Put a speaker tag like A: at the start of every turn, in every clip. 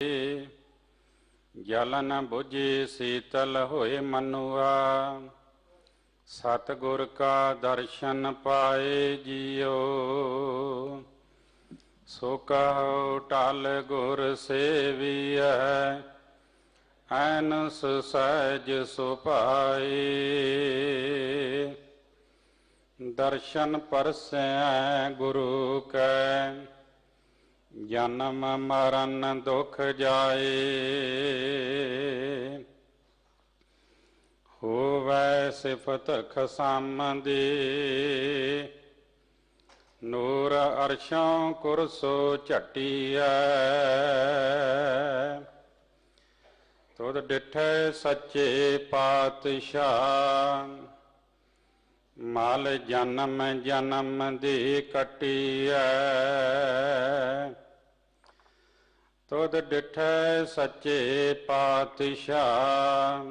A: जल न बुझे शीतल होए मनुआ, सतगुर का दर्शन पाए जियो। सो कहो टल गुर सेविय, ऐनस सहज सुपाए। दर्शन परसै गुरु कै, जन्म मरण दुख जाए। होवै सिफत खसामदी, नूर अरशों कुरसो झटिया। तुद डिठै सच्चे पातशाह, माल जन्म जन्म दी कटिया। तुद डिठै सच्चे पातशाह,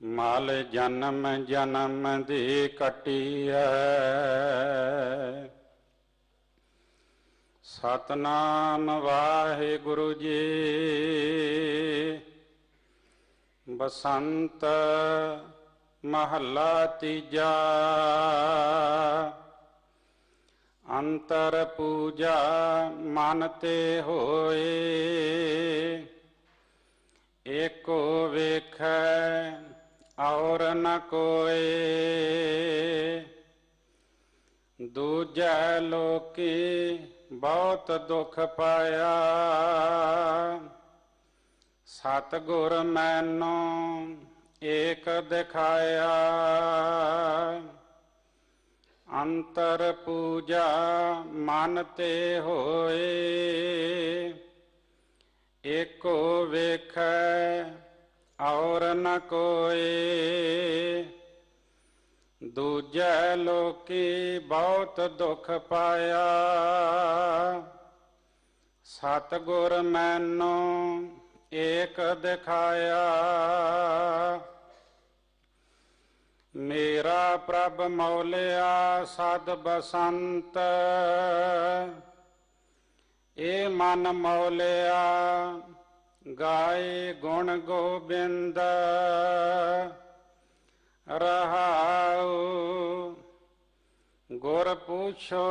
A: माल जन्म जन्म दी कटिया। सतनाम वाहिगुरु जी, बसंत महला तीजा। अंतर पूजा मन ते होए, एको वेखै और न कोए। दूजै लोकी बहुत दुख पाया, सतगुर मैनू एक दिखाया। अंतर पूजा मन ते होए, एको वेखै और न कोए। दूजै लोकी बहुत दुख पाया, सतगुर मैनू एक दिखाया। मेरा प्रभ मौलिया सद बसंत, ए मन मौलिया गाए गुण गोबिंद। रहाऊ गुर पूछो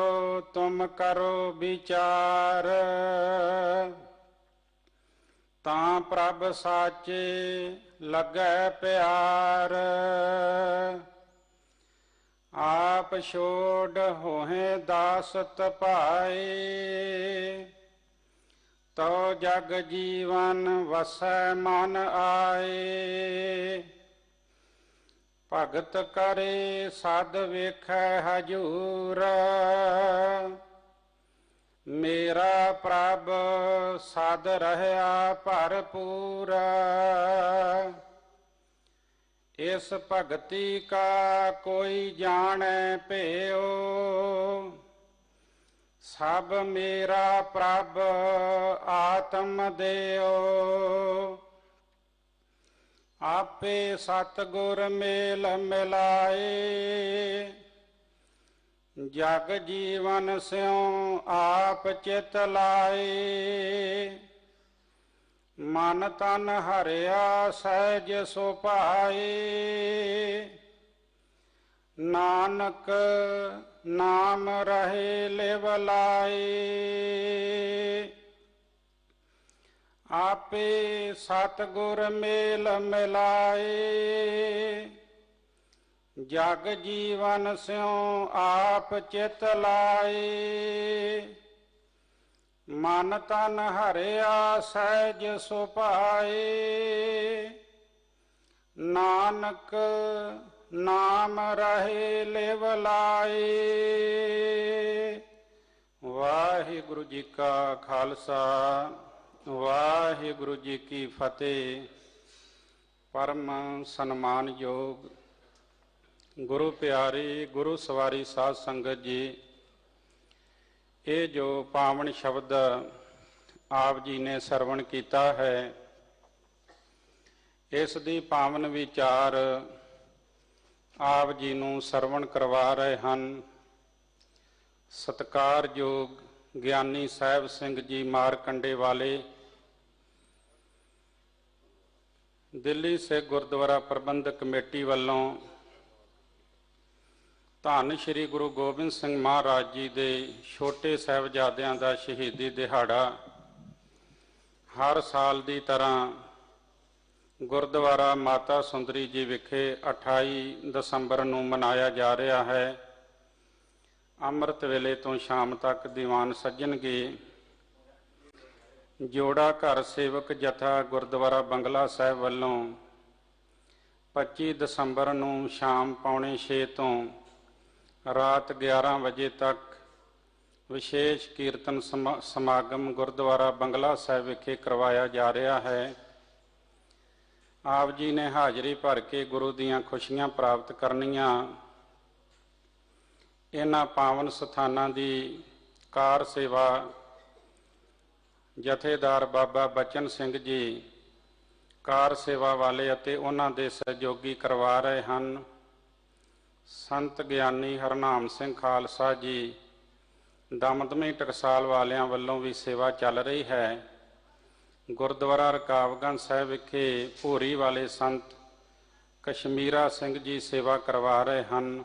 A: तुम करो विचार, तां प्रभ साचे लगै प्यार। आप छोड़ होहे दासत पाए, तो जग जीवन वसै मन आए। भगत करे सद वेखै हजूर, मेरा प्रभ सद रहया भरपूर। इस भगति का कोई जाने भेओ, सब मेरा प्रभ आत्म देओ। आपे सतगुर मेल मिलाए, जग जीवन स्यों आप चित लाए। मन तन हरिया सहज सुभाए, नानक नाम रहे लिव लाए। आपे सतगुर मेल मिलाए, जग जीवन स्यों आप चित लाए। मन तन हरिया सहज सुभाए, नानक नाम रहे लिव लाए। वाहिगुरु जी का खालसा, वाहिगुरु जी की फतेह। परम सन्मानयोग गुरु प्यारी गुरु सवारी साध संगत जी, ये जो पावन शब्द आप जी ने सरवण किया है, इस दी पावन विचार आप जी नूं सरवण करवा रहे हैं सत्कारयोग ਗਿਆਨੀ ਸਾਹਿਬ ਸਿੰਘ ਜੀ ਮਾਰਕੰਡੇ ਵਾਲੇ ਦਿੱਲੀ ਸਿੱਖ ਗੁਰਦੁਆਰਾ ਪ੍ਰਬੰਧਕ ਕਮੇਟੀ ਵੱਲੋਂ ਧੰਨ ਸ਼੍ਰੀ ਗੁਰੂ ਗੋਬਿੰਦ ਸਿੰਘ ਮਹਾਰਾਜ ਜੀ ਦੇ ਛੋਟੇ ਸਾਹਿਬਜ਼ਾਦਿਆਂ ਦਾ ਸ਼ਹੀਦੀ ਦਿਹਾੜਾ ਹਰ ਸਾਲ ਦੀ ਤਰ੍ਹਾਂ ਗੁਰਦੁਆਰਾ ਮਾਤਾ ਸੁੰਦਰੀ ਜੀ ਵਿਖੇ 28 ਦਸੰਬਰ ਨੂੰ ਮਨਾਇਆ ਜਾ ਰਿਹਾ ਹੈ। ਅੰਮ੍ਰਿਤ ਵੇਲੇ ਤੋਂ ਸ਼ਾਮ ਤੱਕ ਦੀਵਾਨ ਸੱਜਣਗੇ। ਜੋੜਾ ਘਰ ਸੇਵਕ ਜਥਾ ਗੁਰਦੁਆਰਾ ਬੰਗਲਾ ਸਾਹਿਬ ਵੱਲੋਂ 25 ਦਸੰਬਰ ਨੂੰ ਸ਼ਾਮ 5:45 ਤੋਂ ਰਾਤ 11 ਵਜੇ ਤੱਕ ਵਿਸ਼ੇਸ਼ ਕੀਰਤਨ ਸਮਾਗਮ ਗੁਰਦੁਆਰਾ ਬੰਗਲਾ ਸਾਹਿਬ ਵਿਖੇ ਕਰਵਾਇਆ ਜਾ ਰਿਹਾ ਹੈ। ਆਪ ਜੀ ਨੇ ਹਾਜ਼ਰੀ ਭਰ ਕੇ ਗੁਰੂ ਦੀਆਂ ਖੁਸ਼ੀਆਂ ਪ੍ਰਾਪਤ ਕਰਨੀਆਂ। ਇਹਨਾਂ ਪਾਵਨ ਸਥਾਨਾਂ ਦੀ ਕਾਰ ਸੇਵਾ ਜਥੇਦਾਰ ਬਾਬਾ ਬਚਨ ਸਿੰਘ ਜੀ ਕਾਰ ਸੇਵਾ ਵਾਲੇ ਅਤੇ ਉਹਨਾਂ ਦੇ ਸਹਿਯੋਗੀ ਕਰਵਾ ਰਹੇ ਹਨ। ਸੰਤ ਗਿਆਨੀ ਹਰਨਾਮ ਸਿੰਘ ਖਾਲਸਾ ਜੀ ਦਮਦਮੀ ਟਕਸਾਲ ਵਾਲਿਆਂ ਵੱਲੋਂ ਵੀ ਸੇਵਾ ਚੱਲ ਰਹੀ ਹੈ। ਗੁਰਦੁਆਰਾ ਰਕਾਬਗੰਜ ਸਾਹਿਬ ਵਿਖੇ ਭੂਰੀ ਵਾਲੇ ਸੰਤ ਕਸ਼ਮੀਰਾ ਸਿੰਘ ਜੀ ਸੇਵਾ ਕਰਵਾ ਰਹੇ ਹਨ।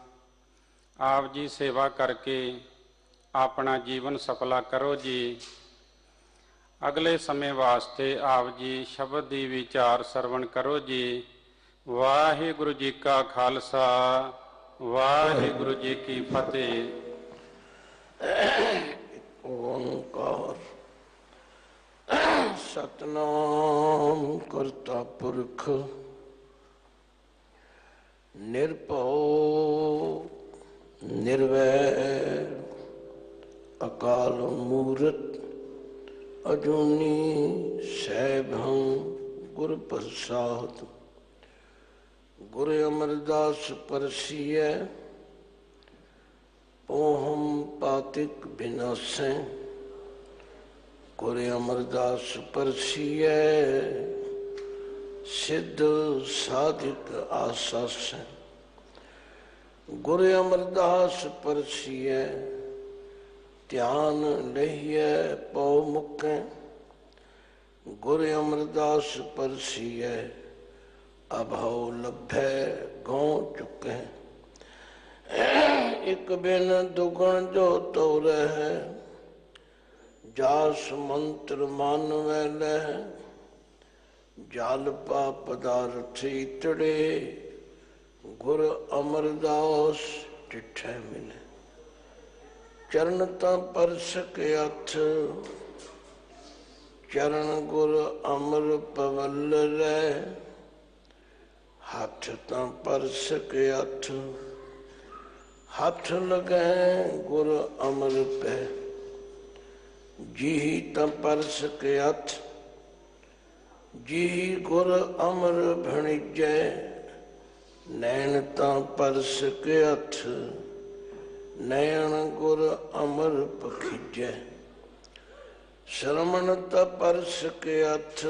A: ਆਪ ਜੀ ਸੇਵਾ ਕਰਕੇ ਆਪਣਾ ਜੀਵਨ ਸਫਲਾ ਕਰੋ ਜੀ। ਅਗਲੇ ਸਮੇਂ ਵਾਸਤੇ ਆਪ ਜੀ ਸ਼ਬਦ ਦੀ ਵਿਚਾਰ ਸਰਵਣ ਕਰੋ ਜੀ। ਵਾਹਿਗੁਰੂ ਜੀ ਕਾ ਖਾਲਸਾ, ਵਾਹਿਗੁਰੂ ਜੀ ਕੀ ਫਤਿਹ।
B: ਓੰਕਾਰ ਸਤਨਾਮ ਕਰਤਾ ਪੁਰਖ ਨਿਰਭਉ ਨਿਰਵੈਰ ਅਕਾਲ ਮੂਰਤ ਅਜੂਨੀ ਸੈਭੰ ਗੁਰ ਪ੍ਰਸਾਦ। ਗੁਰ ਅਮਰਦਾਸ ਪਰਸੀਐ ओहम पातिक बिनासै। गुर अमरदास परसीए सिद्ध साधिक आसासै। गुर अमरदास परसीए ध्यान लहिए पौ मुकै। गुर अमरदास परसीए अभाव लभै गौ चुकै। एक बिन दुगण जो तोरे है जास मंत्र मान वैले। जाल पा पदार्थ इतड़े गुर अमरदास डिठे मिले। चरण ता परस के हथ चरण गुर अमर पवल रै। हाथ ता परस के हथ हाथ लगे गुर अमर पे। जी तम परस के हथ जी गुर अमर भणिजै। नैन तम परस के हथ नयन गुर अमर पखिजै। श्रवण त परस के हथ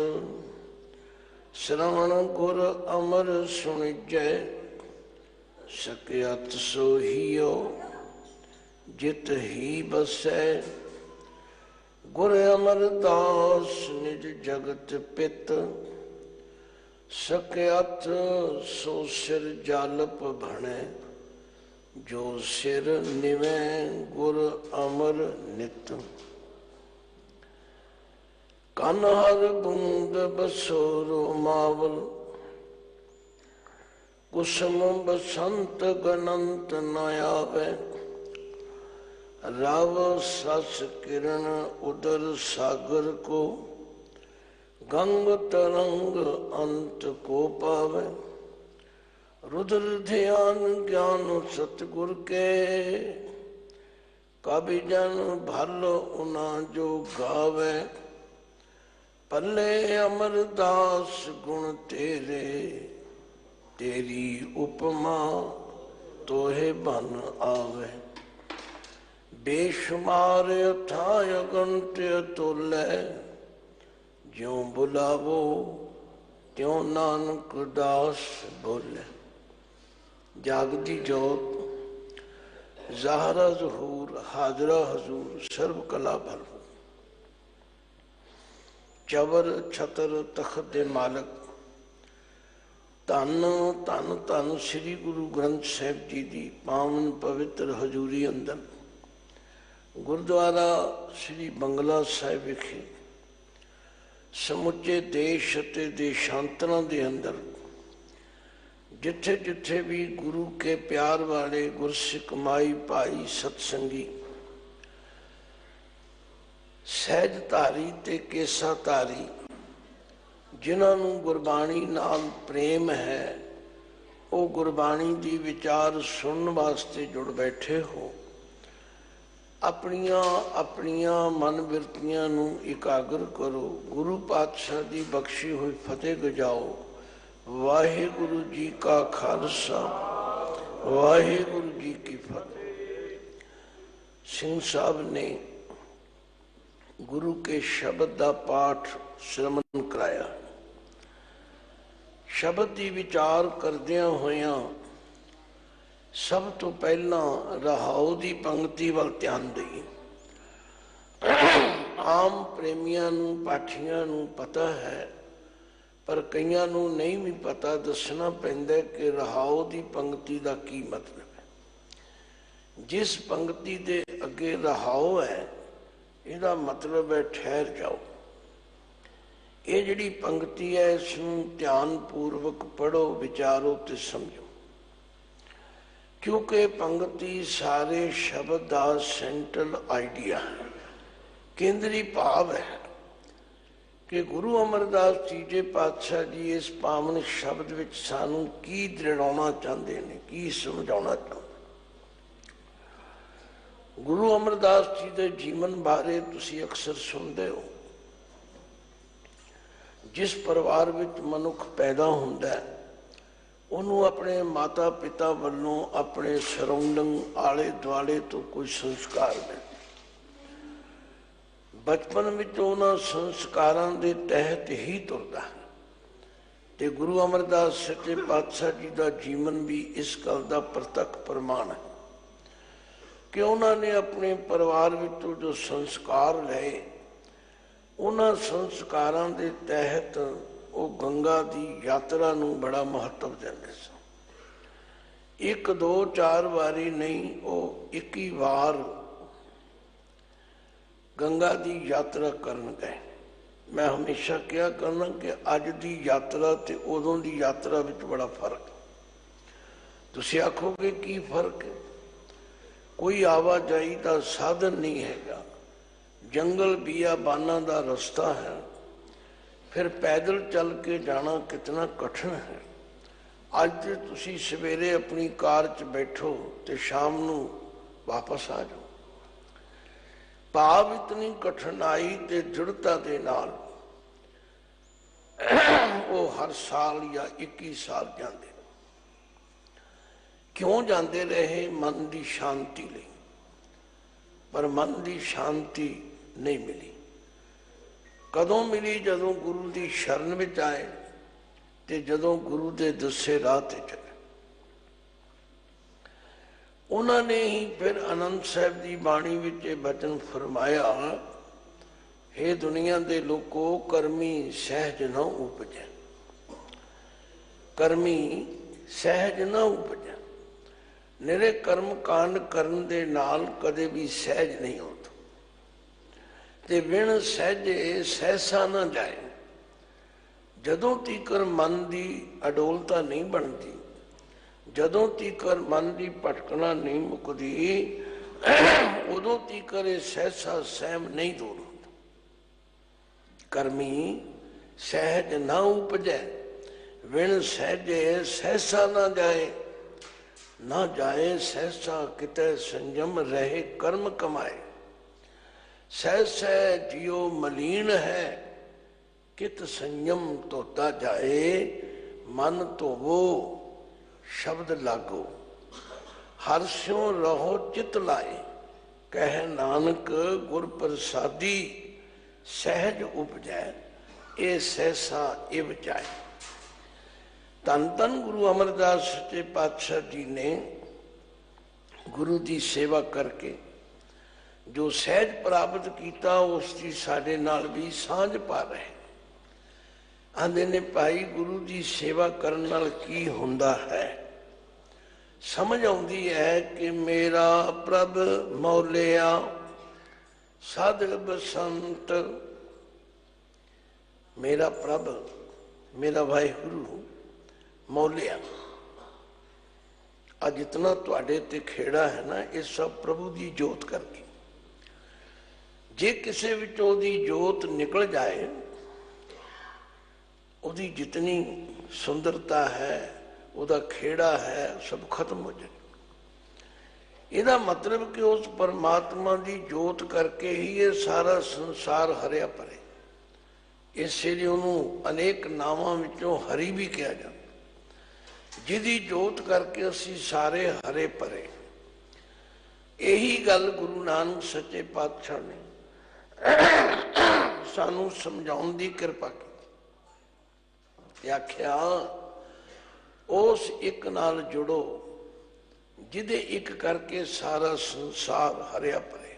B: श्रवण गुर अमर सुनिजै। सकियत सो हियो जित ही बसै। गुर अमरदास निज जगत पित। सकियत सो सिर जालप भणे। जो सिर निवै गुर अमर नित। कन हर बूंद बसोरो मावल। कुसुम बसंत गणंत न आवे। राव सस किरण उदर सागर को। गंग तरंग अंत को पावे। रुद्र ध्यान ज्ञान सतगुर के। कवि जन भल उना जो गावे। पल्ले अमरदास गुण तेरे। तेरी उपमा तोहे बन आवे। बेशुमार अथाय गंत अतुल्य। ज्यों बुलावो त्यों नानक दास बोले। जागती जोत ज़ाहरा ज़हूर हाजरा हजूर सर्व कला भरपूर। चवर छतर तख्त मालक ਧੰਨ ਧੰਨ ਧੰਨ ਸ੍ਰੀ ਗੁਰੂ ਗ੍ਰੰਥ ਸਾਹਿਬ ਜੀ ਦੀ ਪਾਵਨ ਪਵਿੱਤਰ ਹਜ਼ੂਰੀ ਅੰਦਰ ਗੁਰਦੁਆਰਾ ਸ੍ਰੀ ਬੰਗਲਾ ਸਾਹਿਬ ਵਿਖੇ ਸਮੁੱਚੇ ਦੇਸ਼ ਅਤੇ ਦੇਸ਼ਾਂਤਰਾਂ ਦੇ ਅੰਦਰ ਜਿੱਥੇ ਜਿੱਥੇ ਵੀ ਗੁਰੂ ਕੇ ਪਿਆਰ ਵਾਲੇ ਗੁਰਸਿੱਖ ਮਾਈ ਭਾਈ ਸਤਸੰਗੀ ਸਹਿਜਧਾਰੀ ਤੇ ਕੇਸਾਧਾਰੀ ਜਿਨ੍ਹਾਂ ਨੂੰ ਗੁਰਬਾਣੀ ਨਾਲ ਪ੍ਰੇਮ ਹੈ, ਉਹ ਗੁਰਬਾਣੀ ਦੀ ਵਿਚਾਰ ਸੁਣਨ ਵਾਸਤੇ ਜੁੜ ਬੈਠੇ ਹੋ। ਆਪਣੀਆਂ ਆਪਣੀਆਂ ਮਨ ਬਿਰਤੀਆਂ ਨੂੰ ਇਕਾਗਰ ਕਰੋ, ਗੁਰੂ ਪਾਤਸ਼ਾਹ ਦੀ ਬਖਸ਼ੀ ਹੋਈ ਫਤਿਹ ਗਜਾਓ। ਵਾਹਿਗੁਰੂ ਜੀ ਕਾ ਖਾਲਸਾ, ਵਾਹਿਗੁਰੂ ਜੀ ਕੀ ਫਤਿਹ। ਸਿੰਘ ਸਾਹਿਬ ਨੇ ਗੁਰੂ ਕੇ ਸ਼ਬਦ ਦਾ ਪਾਠ ਸ਼ਰਮਨ ਕਰਾਇਆ। ਸ਼ਬਦ ਦੀ ਵਿਚਾਰ ਕਰਦਿਆਂ ਹੋਇਆਂ ਸਭ ਤੋਂ ਪਹਿਲਾਂ ਰਹਾਉ ਦੀ ਪੰਕਤੀ ਵੱਲ ਧਿਆਨ ਦੇਈਏ। ਆਮ ਪ੍ਰੇਮੀਆਂ ਨੂੰ, ਪਾਠੀਆਂ ਨੂੰ ਪਤਾ ਹੈ, ਪਰ ਕਈਆਂ ਨੂੰ ਨਹੀਂ ਵੀ ਪਤਾ। ਦੱਸਣਾ ਪੈਂਦਾ ਕਿ ਰਹਾਉ ਦੀ ਪੰਕਤੀ ਦਾ ਕੀ ਮਤਲਬ ਹੈ। ਜਿਸ ਪੰਕਤੀ ਦੇ ਅੱਗੇ ਰਹਾਉ ਹੈ, ਇਹਦਾ ਮਤਲਬ ਹੈ ਠਹਿਰ ਜਾਓ। ਇਹ ਜਿਹੜੀ ਪੰਕਤੀ ਹੈ, ਇਸ ਨੂੰ ਧਿਆਨ ਪੂਰਵਕ ਪੜ੍ਹੋ, ਵਿਚਾਰੋ ਤੇ ਸਮਝੋ, ਕਿਉਂਕਿ ਪੰਕਤੀ ਸਾਰੇ ਸ਼ਬਦ ਦਾ ਸੈਂਟਰਲ ਆਈਡੀਆ ਹੈ, ਕੇਂਦਰੀ ਭਾਵ ਹੈ ਕਿ ਗੁਰੂ ਅਮਰਦਾਸ ਤੀਜੇ ਪਾਤਸ਼ਾਹ ਜੀ ਇਸ ਪਾਵਨ ਸ਼ਬਦ ਵਿੱਚ ਸਾਨੂੰ ਕੀ ਦ੍ਰਿੜਾਉਣਾ ਚਾਹੁੰਦੇ ਨੇ, ਕੀ ਸਮਝਾਉਣਾ ਚਾਹੁੰਦੇ। ਗੁਰੂ ਅਮਰਦਾਸ ਜੀ ਦੇ ਜੀਵਨ ਬਾਰੇ ਤੁਸੀਂ ਅਕਸਰ ਸੁਣਦੇ ਹੋ। ਜਿਸ ਪਰਿਵਾਰ ਵਿੱਚ ਮਨੁੱਖ ਪੈਦਾ ਹੁੰਦਾ ਹੈ, ਉਹਨੂੰ ਆਪਣੇ ਮਾਤਾ ਪਿਤਾ ਵੱਲੋਂ ਆਪਣੇ ਸਰਾਊਂਡਿੰਗ ਆਲੇ ਦੁਆਲੇ ਤੋਂ ਕੋਈ ਸੰਸਕਾਰ ਮਿਲਦੇ। ਬਚਪਨ ਵਿੱਚ ਉਹਨਾਂ ਸੰਸਕਾਰਾਂ ਦੇ ਤਹਿਤ ਹੀ ਤੁਰਦਾ ਹੈ। ਤੇ ਗੁਰੂ ਅਮਰਦਾਸ ਸੱਚੇ ਪਾਤਸ਼ਾਹ ਜੀ ਦਾ ਜੀਵਨ ਵੀ ਇਸ ਗੱਲ ਦਾ ਪ੍ਰਤੱਖ ਪ੍ਰਮਾਣ ਹੈ ਕਿ ਉਹਨਾਂ ਨੇ ਆਪਣੇ ਪਰਿਵਾਰ ਵਿੱਚੋਂ ਜੋ ਸੰਸਕਾਰ ਲਏ, ਉਹਨਾਂ ਸੰਸਕਾਰਾਂ ਦੇ ਤਹਿਤ ਉਹ ਗੰਗਾ ਦੀ ਯਾਤਰਾ ਨੂੰ ਬੜਾ ਮਹੱਤਵ ਦਿੰਦੇ ਸਨ। 1 2 4 ਵਾਰੀ ਨਹੀਂ, ਉਹ 21 ਵਾਰ ਗੰਗਾ ਦੀ ਯਾਤਰਾ ਕਰਨ ਗਏ। ਮੈਂ ਹਮੇਸ਼ਾ ਕਿਹਾ ਕਰਨਾ ਕਿ ਅੱਜ ਦੀ ਯਾਤਰਾ ਤੇ ਉਦੋਂ ਦੀ ਯਾਤਰਾ ਵਿੱਚ ਬੜਾ ਫਰਕ। ਤੁਸੀਂ ਆਖੋਗੇ ਕੀ ਫਰਕ ਹੈ? ਕੋਈ ਆਵਾਜਾਈ ਦਾ ਸਾਧਨ ਨਹੀਂ ਹੈਗਾ, ਜੰਗਲ ਬੀਆਬਾਨਾਂ ਦਾ ਰਸਤਾ ਹੈ, ਫਿਰ ਪੈਦਲ ਚੱਲ ਕੇ ਜਾਣਾ ਕਿਤਨਾ ਕਠਿਨ ਹੈ। ਅੱਜ ਤੁਸੀਂ ਸਵੇਰੇ ਆਪਣੀ ਕਾਰ 'ਚ ਬੈਠੋ ਤੇ ਸ਼ਾਮ ਨੂੰ ਵਾਪਸ ਆ ਜਾਓ। ਭਾਵ ਇਤਨੀ ਕਠਿਨਾਈ ਤੇ ਦ੍ਰਿੜਤਾ ਦੇ ਨਾਲ ਉਹ ਹਰ ਸਾਲ ਜਾਂ 21 ਸਾਲ ਜਾਂਦੇ। ਕਿਉਂ ਜਾਂਦੇ ਰਹੇ? ਮਨ ਦੀ ਸ਼ਾਂਤੀ ਲਈ। ਪਰ ਮਨ ਦੀ ਸ਼ਾਂਤੀ ਨਹੀਂ ਮਿਲੀ। ਕਦੋਂ ਮਿਲੀ? ਜਦੋਂ ਗੁਰੂ ਦੀ ਸ਼ਰਨ ਵਿੱਚ ਆਏ ਤੇ ਜਦੋਂ ਗੁਰੂ ਦੇ ਦੱਸੇ ਰਾਹ ਤੇ ਚੱਲੇ। ਉਹਨਾਂ ਨੇ ਹੀ ਫਿਰ ਆਨੰਦ ਸਾਹਿਬ ਦੀ ਬਾਣੀ ਵਿੱਚ ਇਹ ਬਚਨ ਫਰਮਾਇਆ, ਹੇ ਦੁਨੀਆ ਦੇ ਲੋਕੋ, ਕਰਮੀ ਸਹਿਜ ਨਾ ਉਪਜੈ। ਕਰਮੀ ਸਹਿਜ ਨਾ ਉਪਜੈ। ਨਿਰੇ ਕਰਮ ਕਾਂਡ ਕਰਨ ਦੇ ਨਾਲ ਕਦੇ ਵੀ ਸਹਿਜ ਨਹੀਂ ਹੁੰਦਾ। ਤੇ ਬਿਨ ਸਹਿਜੇ ਸਹਿਸਾ ਨਾ ਜਾਏ। ਜਦੋਂ ਤੀਕਰ ਮਨ ਦੀ ਅਡੋਲਤਾ ਨਹੀਂ ਬਣਦੀ, ਜਦੋਂ ਤੀਕਰ ਮਨ ਦੀ ਭਟਕਣਾ ਨਹੀਂ ਮੁੱਕਦੀ, ਉਦੋਂ ਤੀਕਰ ਇਹ ਸਹਿਸਾ ਸਹਿਮ ਨਹੀਂ ਦੂਰ ਹੁੰਦਾ। ਕਰਮੀ ਸਹਿਜ ਨਾ ਉਪਜੈ, ਬਿਨ ਸਹਿਜੇ ਸਹਿਸਾ ਨਾ ਜਾਏ। ਨਾ ਜਾਏ ਸਹਿਸਾ ਕਿਤੇ ਸੰਜਮ ਰਹੇ ਕਰਮ ਕਮਾਏ। ਸਹਿ ਜਿਉ ਮਲੀਨ ਹੈ, ਕਿਤ ਸੰਜਮ ਧੋਤਾ ਜਾਏ। ਮਨ ਧੋਵੋ ਸ਼ਬਦ ਲਾਗੋ, ਹਰਸਿਓ ਰਹੋ ਚਿਤ ਲਾਏ। ਕਹਿ ਨਾਨਕ ਗੁਰ ਪ੍ਰਸਾਦੀ, ਸਹਿਜ ਉਪਜੈ ਇਹ ਸਹਿਸਾ ਇਹ ਬਚਾਏ। ਧੰਨ ਧੰਨ ਗੁਰੂ ਅਮਰਦਾਸ ਸੱਚੇ ਪਾਤਸ਼ਾਹ ਜੀ ਨੇ ਗੁਰੂ ਦੀ ਸੇਵਾ ਕਰਕੇ ਜੋ ਸਹਿਜ ਪ੍ਰਾਪਤ ਕੀਤਾ, ਉਸ ਦੀ ਸਾਡੇ ਨਾਲ ਵੀ ਸਾਂਝ ਪਾ ਰਹੇ। आंदे ने भाई गुरु की सेवा करन नाल की हुंदा है। समझ आउंदी है कि मेरा प्रभ मौलिया साध बसंत, मेरा प्रभ मेरा वाहिगुरु मौलिया, आज जितना तुहाडे ते खेड़ा है ना, ये सब प्रभु की जोत करके। जे किसी विचों दी जोत निकल जाए, उसकी जितनी सुंदरता है, उसका खेड़ा है, सब खत्म हो जाए। ਇਹਦਾ मतलब कि उस परमात्मा की जोत करके ही ये सारा संसार हरिया भरे। इसे लिए उन्होंने अनेक नावां विचों हरि भी कहा जाता, जिहदी जोत करके असी सारे हरे भरे। यही गल गुरु नानक सच्चे पातशाह ने सानू समझाउण दी कृपा की। आख्या उस एक नाल जुड़ो जिदे एक करके सारा संसार हरिया भरे।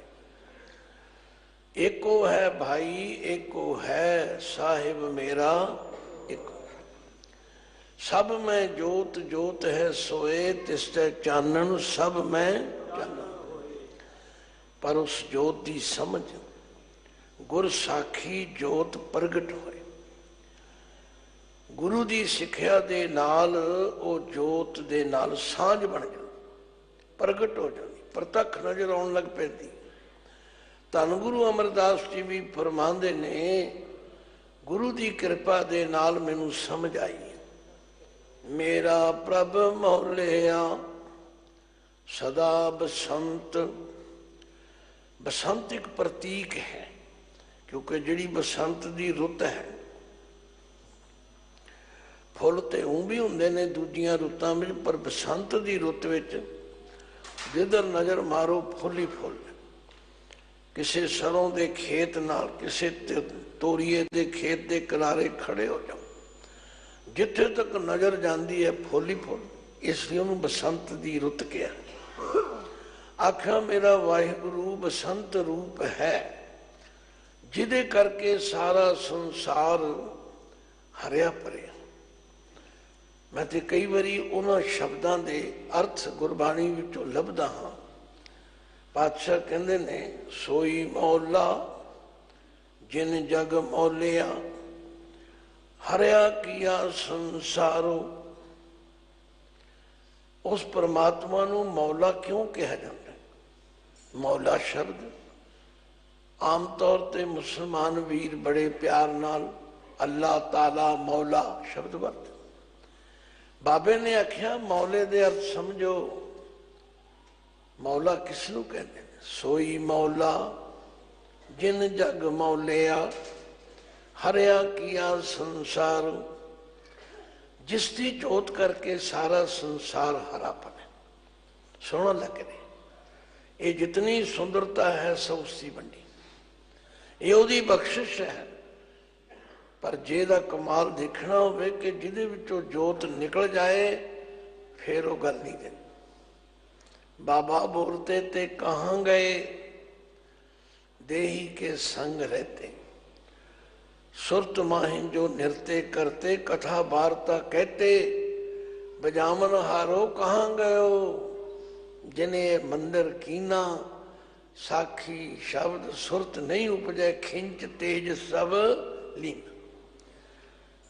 B: एको है भाई एको है साहिब मेरा एक, सब में जोत जोत है सोए तिसते चानन, सब में चानन। पर उस जोत की समझ गुर साखी जोत प्रगट होए। गुरु की सिक्ख्या दे नाल ओ जोत दे नाल सांझ बन जाए, प्रगट हो जाती, प्रतख नजर आउण लग पैंदी। धन गुरु अमरदास जी भी फरमांदे ने, गुरु की कृपा दे नाल मैनू समझ आई, मेरा प्रभ मौलिया सदा बसंत। बसंत एक प्रतीक है, क्योंकि जिहड़ी बसंत की रुत है, फुल तो ऊँ भी हुंदे ने दूजियां रुत्तां विच, पर बसंत की रुत विच जिधर नज़र मारो फुल ही फुल। किसी सरों के खेत नाल, किसी तोरीए के खेत के किनारे खड़े हो जाओ, जिथे तक नज़र जाती है फुल ही फुल। इसलिए उन्होंने बसंत की रुत कहा। आख्या मेरा वाहिगुरु बसंत रूप है, जिदे करके सारा संसार हरिया भरिया। मैं तो कई बारी उन्होंने शब्दों के अर्थ गुरबाणी विचों लभदा हाँ। पातशाह कहते ने, सोई मौला जिन जग मौलिया हरिया किया संसारो। उस परमात्मा नूं मौला क्यों कहा जाता है? मौला शब्द आम तौर पर मुसलमान वीर बड़े प्यार नाल अल्लाह ताला मौला शब्द वरत। बाबे ने आख्या मौले दे अर्थ समझो। मौला किसनू कहते हैं? सोई मौला जिन जग मौलिया हरिया किया संसार, जिसकी जोत करके सारा संसार हरा पड़े। सोना लग रही, ये जितनी सुंदरता है सब उसकी बंडी, ये उसकी बख्शिश है। पर जेदा कमाल देखना होवे कि जिदे विचों जोत निकल जाए, फिर वो गल नहीं देनी। बाबा बोलते थे कहाँ गए देही के संग रहते, सुरत माहिन जो नृत्य करते, कथा वार्ता कहते, बजामन हारो कहाँ गयो, जिन्हें मंदिर कीना, साखी शब्द सुरत नहीं उपजे, खिंच तेज सब लीन।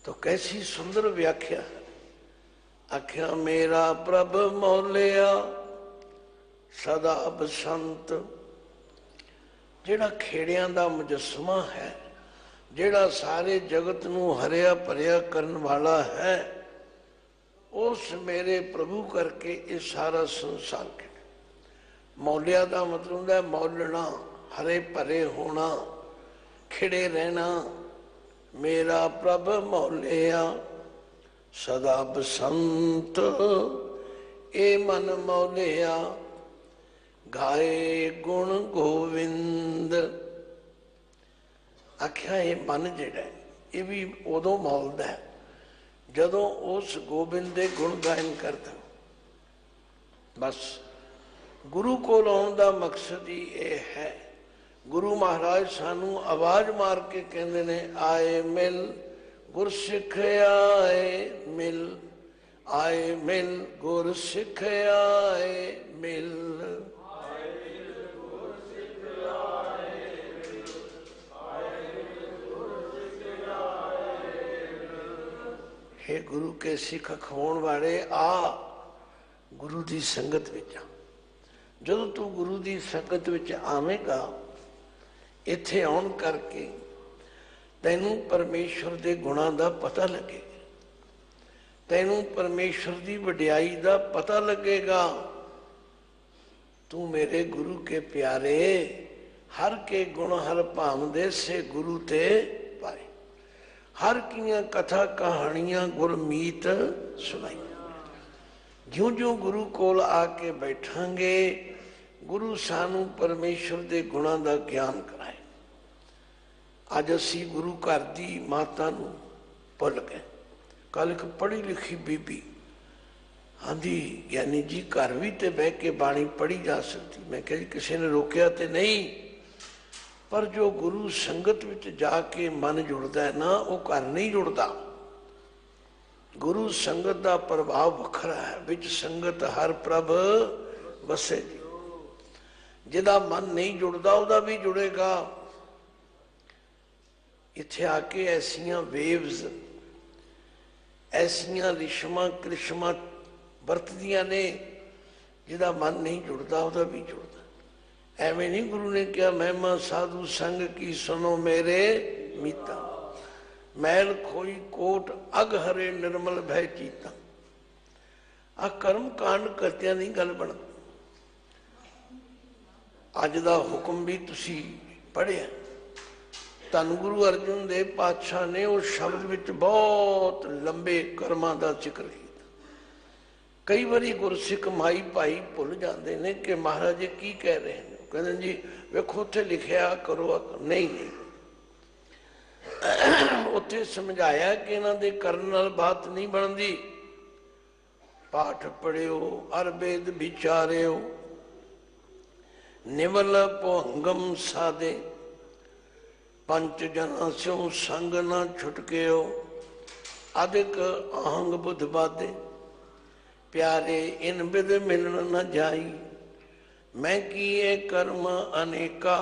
B: तो कैसी सुंदर व्याख्या है। आख्या मेरा प्रभ मौलिया सदा बसंत, जिहड़ा खेड़ियां दा मुजस्समा है, जिहड़ा सारे जगत नूं हरिया भरिया करन वाला है, उस मेरे प्रभु करके ये सारा संसार के। मौलिया का मतलब होता है मौलना, हरे भरे होना, खिड़े रहना। मेरा प्रभ मौलिया सदा बसंत, ए मन मौलिया गाए गुण गोविंद। आख्या ये मन जिहड़ा ये भी उदों मौलदा है जदों उस गोबिंद के गुण गायन करता। बस गुरु को आउण दा मकसद ही ये है। गुरु महाराज सानू आवाज मार के कहते ने, आए मिल गुर सिख आए मिल, आए मिल गुर सिख आए मिल। हे गुरु के सिख अखवाउण वाले, आ गुरु की संगत विच। जदों तू गुरु की संगत विच आवेगा, इत्थे आउण करके तैनू परमेश्वर के गुणां दा पता लगेगा, तैनू परमेश्वर की वडियाई का पता लगेगा। तू मेरे गुरु के प्यारे, हर के गुण हर भावदे से गुरु ते पाए। हर कियां कथा कहानियां गुरमीत सुनाई। ज्यों ज्यों गुरु कोल आके बैठांगे, गुरु सानू परमेश्वर के गुणां का ज्ञान कराए। अज असी गुरु घर की माता नू भुल गए। कल एक पढ़ी लिखी बीबी आंधी, ज्ञानी जी घर भी तो बह के बाणी पढ़ी जा सकती। मैं कहा जी किसी ने रोकया तो नहीं, पर जो गुरु संगत विच जाके मन जुड़ता है ना, वो घर नहीं जुड़ता। गुरु संगत का प्रभाव वखरा है। विच संगत हर प्रभ बसे जी। जिहदा मन नहीं जुड़ता उहदा भी जुड़ेगा। इत्थे आके ऐसियां वेव्स, ऐसियां रिश्मा कृष्मा वरतदियां ने, जिहदा मन नहीं जुड़ता उहदा भी जुड़ता। एवें नहीं गुरु ने कहा महिमा साधु संग की सुनो मेरे मीता, मैल खोई कोट अग हरे निर्मल भय चीता। आ कर्म कांड करतियां नहीं गल बनती। अज दा हुक्म भी तुसी पढ़िया। धन गुरु अर्जुन देव पातशाह ने उस शब्द विच बहुत लंबे कर्मां दा जिक्र किया। कई बारी गुरसिख माई भाई भुल जाते हैं कि महाराज जी की कह रहे हैं। कहते जी वेखो उत्थे लिखिया करो, नहीं नहीं, उत्थे समझाया कि इन्हां दे करन नाल बात नहीं बनती। पाठ पढ़ियो, हर वेद विचारियो, निवल भुअंगम साधे, पंच जना स्यों संग न छुटकियो, अधिक आहंग बुध बाधे, प्यारे इन विद मिलन न जाई, मैं किए कर्म अनेका,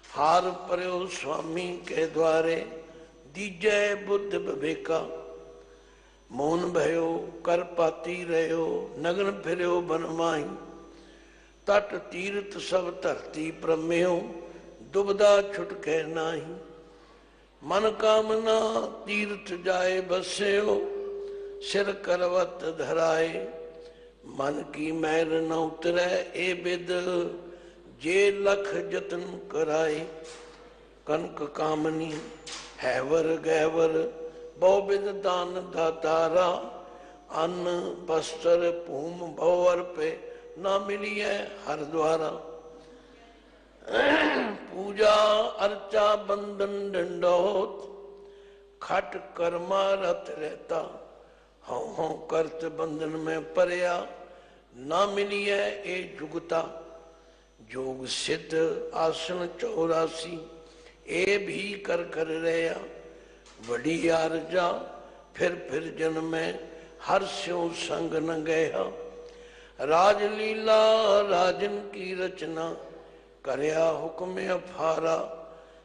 B: हार परयो स्वामी के द्वारे, दीजै बुद्ध विवेका, मौन भयो कर पाती रहो, नगन फिरो बन माही, तट तीर्थ सब धरती प्रमेयो, दुबदा छुटके नाही, मन कामना तीर्थ जाए बस्यो, सिर करवत धराए, मन की मैल न उतरे ए बिद, जे लख जतन कराए, कनक कामनी हैवर गैवर, बहुविध दान दातारा, अन्न वस्त्र भूम भव अर्पे, ना मिलिए हर द्वारा, पूजा अर्चा बंधन डंडोत, खट कर्मा रत रहता, हाँ हाँ करत बंधन में परया, ना मिलिए ए जुगता, जोग सिद्ध आसन 84, ए भी कर रहा, बड़ी आरजा फिर जन्मे, हर स्यों संग न गया, राजलीला राजन की रचना, करया हुक्म अफारा,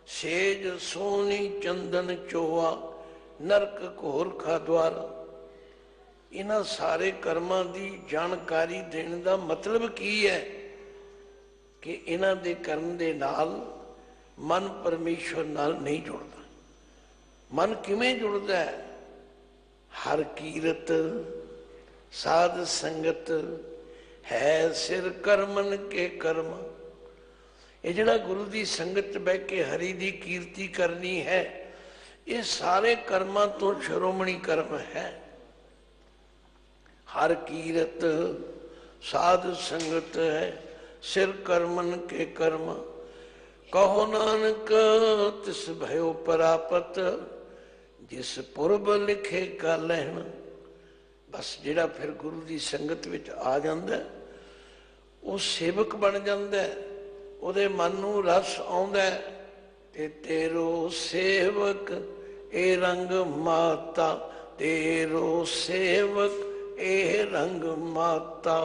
B: सेज सोनी चंदन चोआ, नरक घोर खा द्वारा। इन्हां सारे कर्मां की जानकारी देने का मतलब की है कि इन्हां दे करन दे नाल मन परमेश्वर नाल नहीं जुड़ता। मन किवें जुड़ता है? हर कीरत साध संगत है सिर करमन के कर्म। ये जिहड़ा गुरु की संगत बह के हरि की कीर्ति करनी है, ये सारे कर्मां तो शिरोमणि कर्म है। हर कीरत साध संगत है सिर करमन के कर्म, कहो नानक तिस भयो परापत, जिस पुरब लिखे का लहन। बस जिहड़ा फिर गुरु की संगत विच आ जांदा है, वो सेवक बन जांदा है, उहदे मन नूं रस आउंदा है, ते तेरो सेवक ए रंग माता, तेरो सेवक ए रंग माता,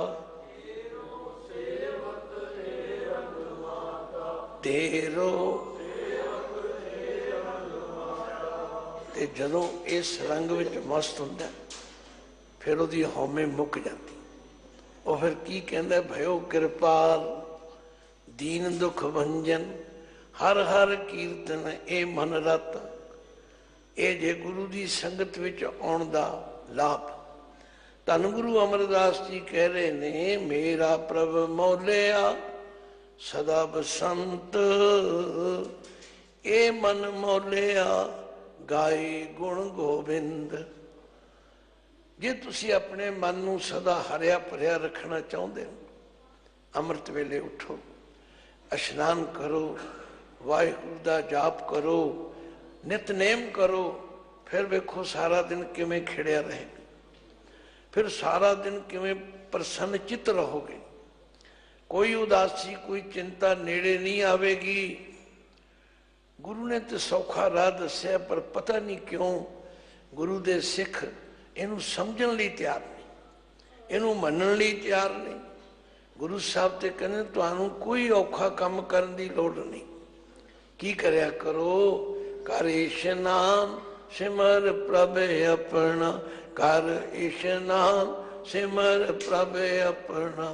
B: तेरो। ते जदों इस रंग विच मस्त हुंदा फिर उहदी हौमे मुक जाती। वो फिर की कहंदा, भयो कृपाल दीन दुख भंजन, हर हर कीर्तन ए मन रत। ये जे गुरु की संगत विच आउण दा लाभ। धन गुरु अमरदास जी कह रहे ने, मेरा प्रभ मौलिया सदा बसंत, ए मन मौलिया गाए गुण गोबिंद। जे तुसी अपने मन नूं सदा हरिया भरिया रखना चाहते हो, अमृत वेले उठो, इशनान करो, वाहिगुरू दा जाप करो, नितनेम करो, फिर वेखो सारा दिन किवें खिड़िया रहेगा, फिर सारा दिन किवें प्रसन्न चित रहोगे। कोई उदासी कोई चिंता नेड़े नहीं आवेगी। गुरु ने तो सौखा राह दस्या, पर पता नहीं क्यों गुरु दे सिख इनू समझण लई तैयार नहीं, इनू मनण लई तैयार नहीं। गुरु साहब ते कहने तुहानू कोई औखा काम करन दी लोड़ नहीं। की करया करो, कर इशनान सिमर प्रभ अपना, कर इशनान सिमर प्रभ अपना।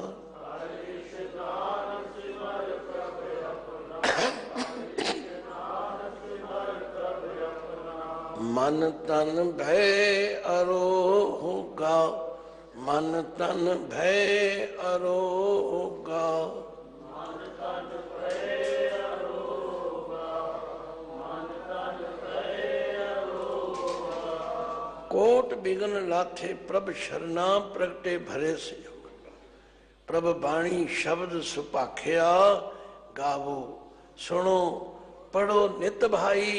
B: मन तन भय अरोगा, मन तन भय अरोगा, मन तन भय अरोगा, मन तन भय अरोगा। कोट बिघन लाथे प्रभ शरणा, प्रगटे भरे संयोग। प्रभ बाणी शब्द सुपाख्या, गावो सुनो पढ़ो नित भाई,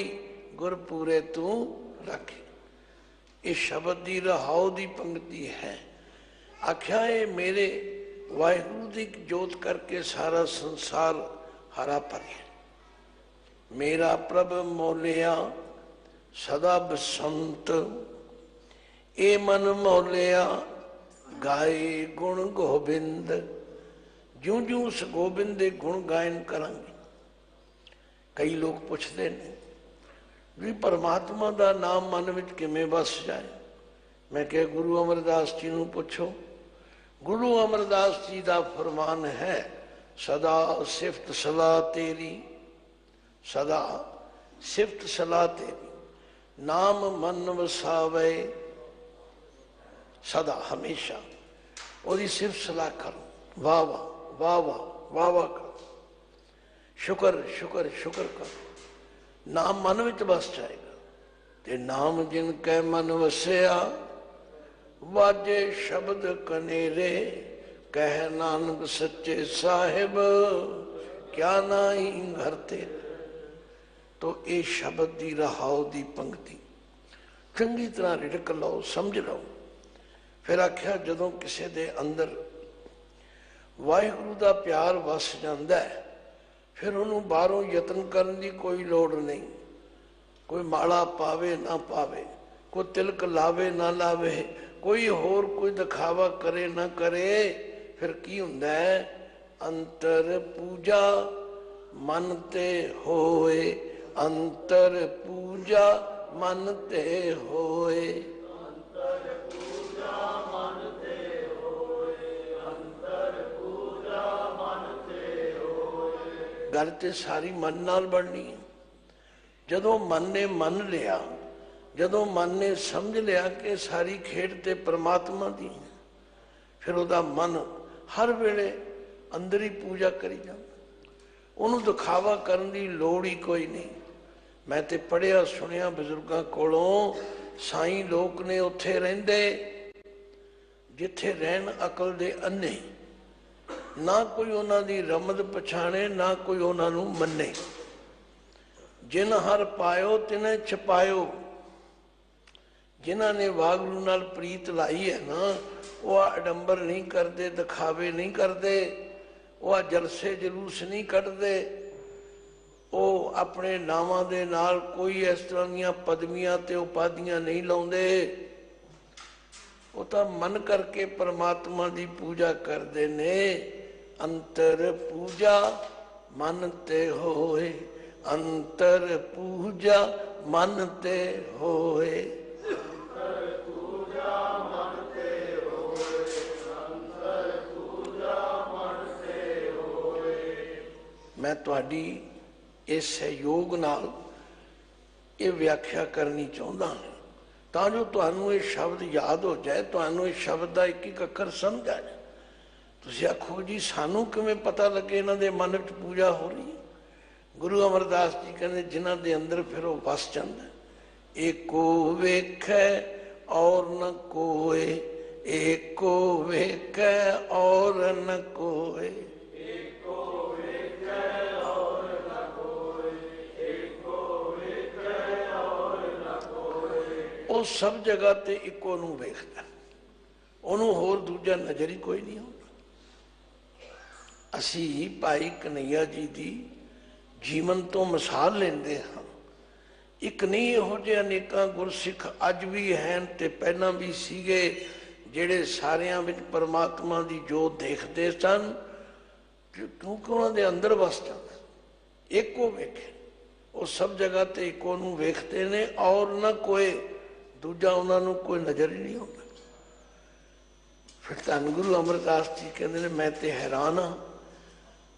B: गुरपूरे तू रखे। इस शब्द की रहाओ की पंक्ति है। आख्या है मेरे वाहिगुरू की जोत करके सारा संसार हरा भरिया। मेरा प्रभ मौलिया सदा बसंत, ए मन मौलिया गाए गुण गोबिंद। ज्यों ज्यों उस गोबिंद के गुण गायन करांगे। कई लोग पूछते हैं भी परमात्मा का नाम मन में किमें बस जाए। मैं क्या गुरु अमरदास जी नूं पुछो। गुरु अमरदास जी का फरमान है, सदा सिफत सलाह तेरी, सदा सिफत सलाह तेरी, नाम मन वसावे। सदा हमेशा ओदी सिफत सलाह करो, वाह वाह वाह वाह वाह वाह करो, शुक्र शुक्र शुक्र करो। नाम मन विच बस जाएगा। ते नाम जिन कै मन वसिया, वाजे शब्द कनेरे, कह नानक सच्चे साहिब, क्या नाही घर तेरे। तो ये शब्द की रहाओ की पंक्ति चंगी तरह रिड़क लो, समझ लो। फिर आख्या जदों किसी दे अंदर वाहिगुरू का प्यार वस जाता है, फिर उन्होंने बाहरों यतन करने की कोई लोड़ नहीं। कोई माला पावे ना पावे, कोई तिलक लावे ना लावे, कोई होर कोई दिखावा करे ना करे, फिर की हुंदा है, अंतर पूजा मन ते होए, अंतर पूजा मन ते होए। गल तो सारी मन नाल बननी है। जदों मन ने मन लिया, जदों मन ने समझ लिया कि सारी खेड ते परमात्मा दी, फिर उहदा मन हर वेले अंदर ही पूजा करी जाता। उन्होंने दिखावा करने की लोड़ ही कोई नहीं। मैं तो पढ़िया सुनिया बजुर्गों कोलों, साईं लोग ने उत्थे रहिंदे जिथे रहन अकल दे अन्ने, ना कोई उन्होंने रमद पछाणे, ना कोई उन्होंने मन्ने। जिन हर पायो तिन्हें छपायो। जिन्होंने वागुरू नाल प्रीत लाई है ना, वह आडंबर नहीं करते, दिखावे नहीं करते, वह जलसे जलूस नहीं कटते। ਉਹ ਆਪਣੇ ਨਾਵਾਂ ਦੇ ਨਾਲ ਕੋਈ ਇਸ ਤਰ੍ਹਾਂ ਦੀਆਂ ਪਦਵੀਆਂ ਤੇ ਉਪਾਧੀਆਂ ਨਹੀਂ ਲਾਉਂਦੇ। ਉਹ ਤਾਂ ਮਨ ਕਰਕੇ ਪਰਮਾਤਮਾ ਦੀ ਪੂਜਾ ਕਰਦੇ ਨੇ। ਅੰਤਰ ਪੂਜਾ ਮਨ ਤੇ ਹੋਏ, ਅੰਤਰ ਪੂਜਾ ਮਨ ਤੇ ਹੋਏ। मैं तुहाडी इस सहयोग नाल ये व्याख्या करनी चाहता हूँ तां जो तुहानू ये शब्द याद हो जाए, तुहानू ये शब्द का एक एक अखर समझ आ जाए। तुसीं आखो जी सानू किवें पता लगे इन्हां दे मन विच पूजा हो रही है। गुरु अमरदास जी कहते जिन्हां दे अंदर फिर वो वस जांदा। एको वेखै और न कोय, एको वेखै और न कोय। ਉਹ ਸਭ ਜਗ੍ਹਾ ਤੇ ਇੱਕੋ ਨੂੰ ਵੇਖਦਾ, ਉਹਨੂੰ ਹੋਰ ਦੂਜਾ ਨਜ਼ਰ ਹੀ ਕੋਈ ਨਹੀਂ ਹੁੰਦਾ। ਅਸੀਂ ਭਾਈ ਕਨਈਆ ਜੀ ਦੀ ਜੀਵਨ ਤੋਂ ਮਿਸਾਲ ਲੈਂਦੇ ਹਾਂ। ਇੱਕ ਨਹੀਂ, ਇਹੋ ਜਿਹੇ ਅਨੇਕਾਂ ਗੁਰਸਿੱਖ ਅੱਜ ਵੀ ਹਨ ਤੇ ਪਹਿਲਾਂ ਵੀ ਸੀਗੇ ਜਿਹੜੇ ਸਾਰਿਆਂ ਵਿੱਚ ਪਰਮਾਤਮਾ ਦੀ ਜੋਤ ਦੇਖਦੇ ਸਨ, ਕਿਉਂਕਿ ਉਹਨਾਂ ਦੇ ਅੰਦਰ ਵਸ ਜਾਂਦਾ। ਇੱਕੋ ਵੇਖੇ, ਉਹ ਸਭ ਜਗ੍ਹਾ ਤੇ ਇੱਕੋ ਨੂੰ ਵੇਖਦੇ ਨੇ ਔਰ ਨਾ ਕੋਈ दूजा उन्होंने कोई नज़र ही नहीं आता। फिर धन गुरु अमरदास जी कहते हैं मैं तो हैरान हाँ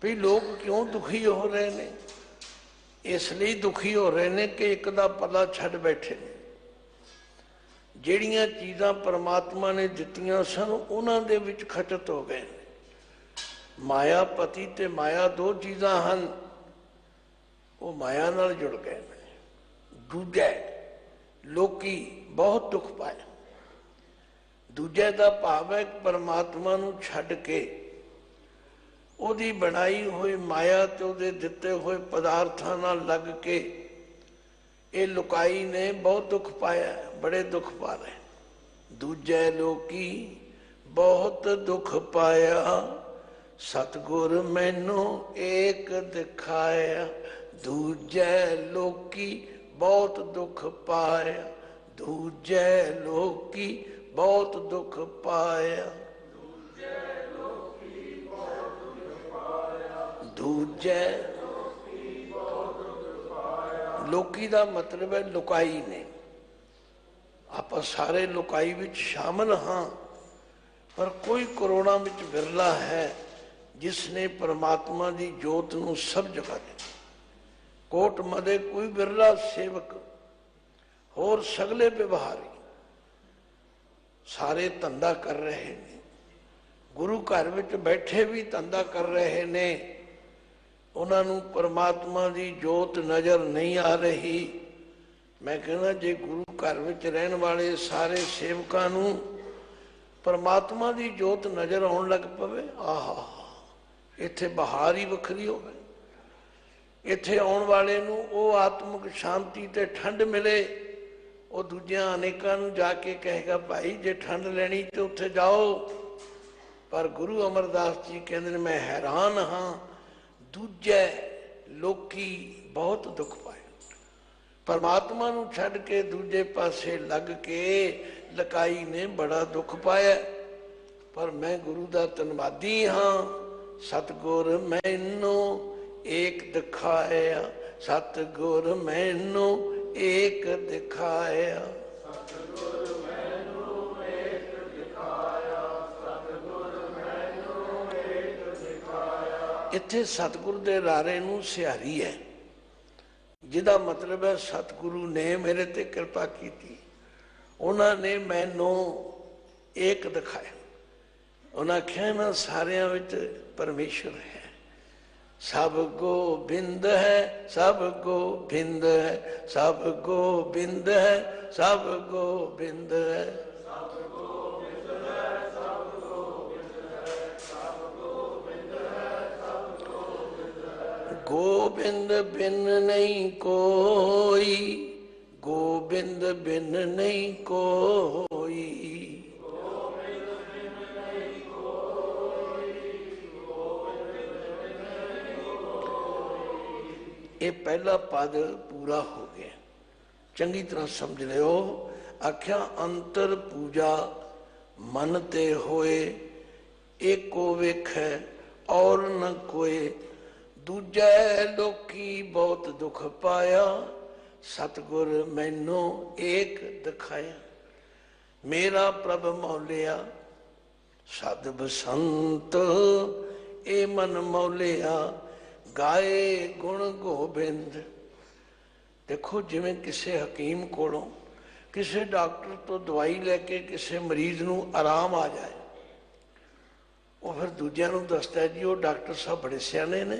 B: भी लोग क्यों दुखी हो रहे हैं। इसलिए दुखी हो रहे हैं कि एक दा पला छड़ बैठे ने। जिहड़ियां चीज़ां परमात्मा ने दित्तियां सन उन्हां दे विच खचत हो गए। माया पति ते माया दो चीज़ां हन, वो माया नाल जुड़ गए। दूजा लोकी बहुत दुख पाया। दूजे का भाव है परमात्मा नूं छड्ड के ओदी बनाई हुई माया ते ओदे दिते हुए पदार्थां नाल लग के ये लुकाई ने बहुत दुख पाया, बड़े दुख पा रहे। दूजे लोकी बहुत दुख पाया, सतगुर मैनू एक दिखाया। दूजे लोकी बहुत दुख पाया, दूजे लोकी बहुत दुख पाया। दूजे लोकी दा मतलब है लुकाई ने। आप सारे लुकाई विच शामिल हाँ, पर कोई करोड़ां विच विरला है जिसने परमात्मा दी जोत नूं सब जगह दे। कोट मदे कोई बिरला सेवक होर सगले व्यवहारी सारे धंधा कर रहे हैं। गुरु घर विच बैठे भी धंधा कर रहे ने, उन्होंने परमात्मा की जोत नज़र नहीं आ रही। मैं कहना जे गुरु घर विच रहने वाले सारे सेवकां नूं परमात्मा की जोत नज़र आउण लग पवे, आहा इत्थे बहार ही वखरी होवे। इत्थे आउण वाले नूं वो आत्मिक शांति ते ठंड मिले, वो दूजियां अनेकां नूं जाके कहेगा भाई जे ठंड लैनी तो उत्थे जाओ। पर गुरु अमरदास जी कहते मैं हैरान हाँ, दूजे लोकी बहुत दुख पाए। परमात्मा नूं छड्ड के दूजे पासे लग के लकाई ने बड़ा दुख पाया। पर मैं गुरु दा धन्नवादी हाँ, सतगुर मैनू एक दिखाया, सतगुर मैनू एक दिखाया। इत्थे सतगुर दे रारे नूं सिहारी है, जिहदा मतलब है सतगुरु ने मेरे ते कृपा की, उन्होंने मैनू एक दिखाया। उन्हें आख्या ना सारियां विच परमेश्वर है, सब गोबिंद है, सब गोबिंद है, सब गोबिंद है, सब गोबिंद है। गोबिंद बिन नहीं कोई, गोबिंद बिन नहीं कोई। ये ये पहला पद पूरा हो गया। चंगी तरह समझ लियो। आख्या अंतर पूजा मन ते होए, एको वेखै और न कोए, दूजै लोकी बहुत दुख पाया, सतगुर मैनू एक दिखाया। मेरा प्रभ मौलिया सद बसंत, ए मन मौलिया गाए गुण गोबिंद। देखो जिवें किसी हकीम कोलों किसी डॉक्टर तो दवाई लैके किसी मरीज नूं आराम आ जाए, वो फिर दूजियां नूं दसदा जी वो डॉक्टर साहब बड़े सियाने ने,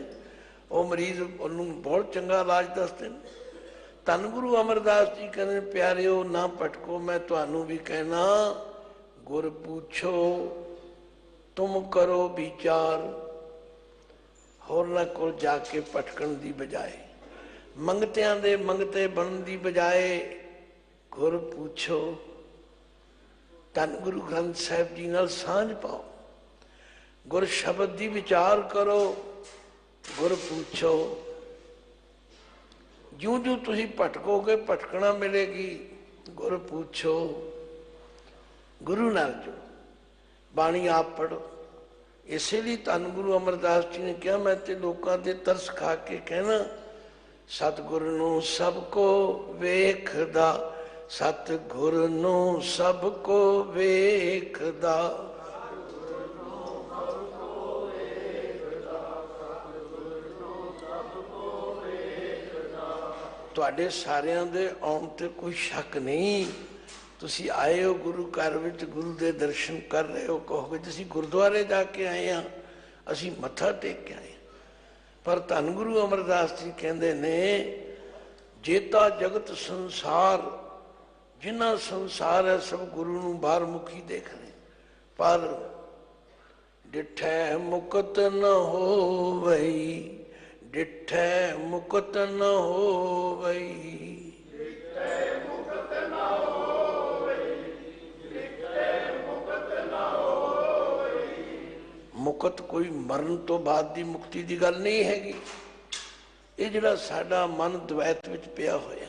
B: वो मरीज उन्होंने बहुत चंगा इलाज दसते हैं। धन गुरु अमरदास जी कहते प्यारिओ ना भटको, मैं तुहानू भी कहना गुर पूछो तुम करो विचार। होरना कोल जाके भटकण दी बजाए, मंगतियां दे मंगते बनन दी बजाए गुर पूछो। धन गुरु ग्रंथ साहिब जी नाल सांझ पाओ, गुर शब्द दी विचार करो, गुर पूछो। ज्यों ज्यों तुसीं भटकोगे भटकना मिलेगी। गुर पूछो, गुरु नाल जुड़ो, बाणी आप पढ़ो। इसीलिए धन गुरु अमरदास जी ने कहा मैं ते लोकां ते तरस खा के कहना सतगुर नूं सबको वेखदा, सतगुर नूं सबको वेखदा। तुहाडे सारियां दे आउण ते कोई शक नहीं। तुसी आए हो गुरु घर विच, गुरु दे दर्शन कर रहे हो, कहोगे तुसी गुरुद्वारे जाके आए हैं, असी मत्था टेक के आए। पर धन गुरु अमरदास जी कहते ने जेता जगत संसार, जिन्ना संसार है सब गुरु नूं बाहर मुखी देख रहे, पर डिठै मुकत न होवई, डिठै मुकत न होवई। मुकत कोई मरण तो बाद दी मुक्ति की गल नहीं हैगी। ये जिहड़ा साडा मन द्वैत विच पिया होया,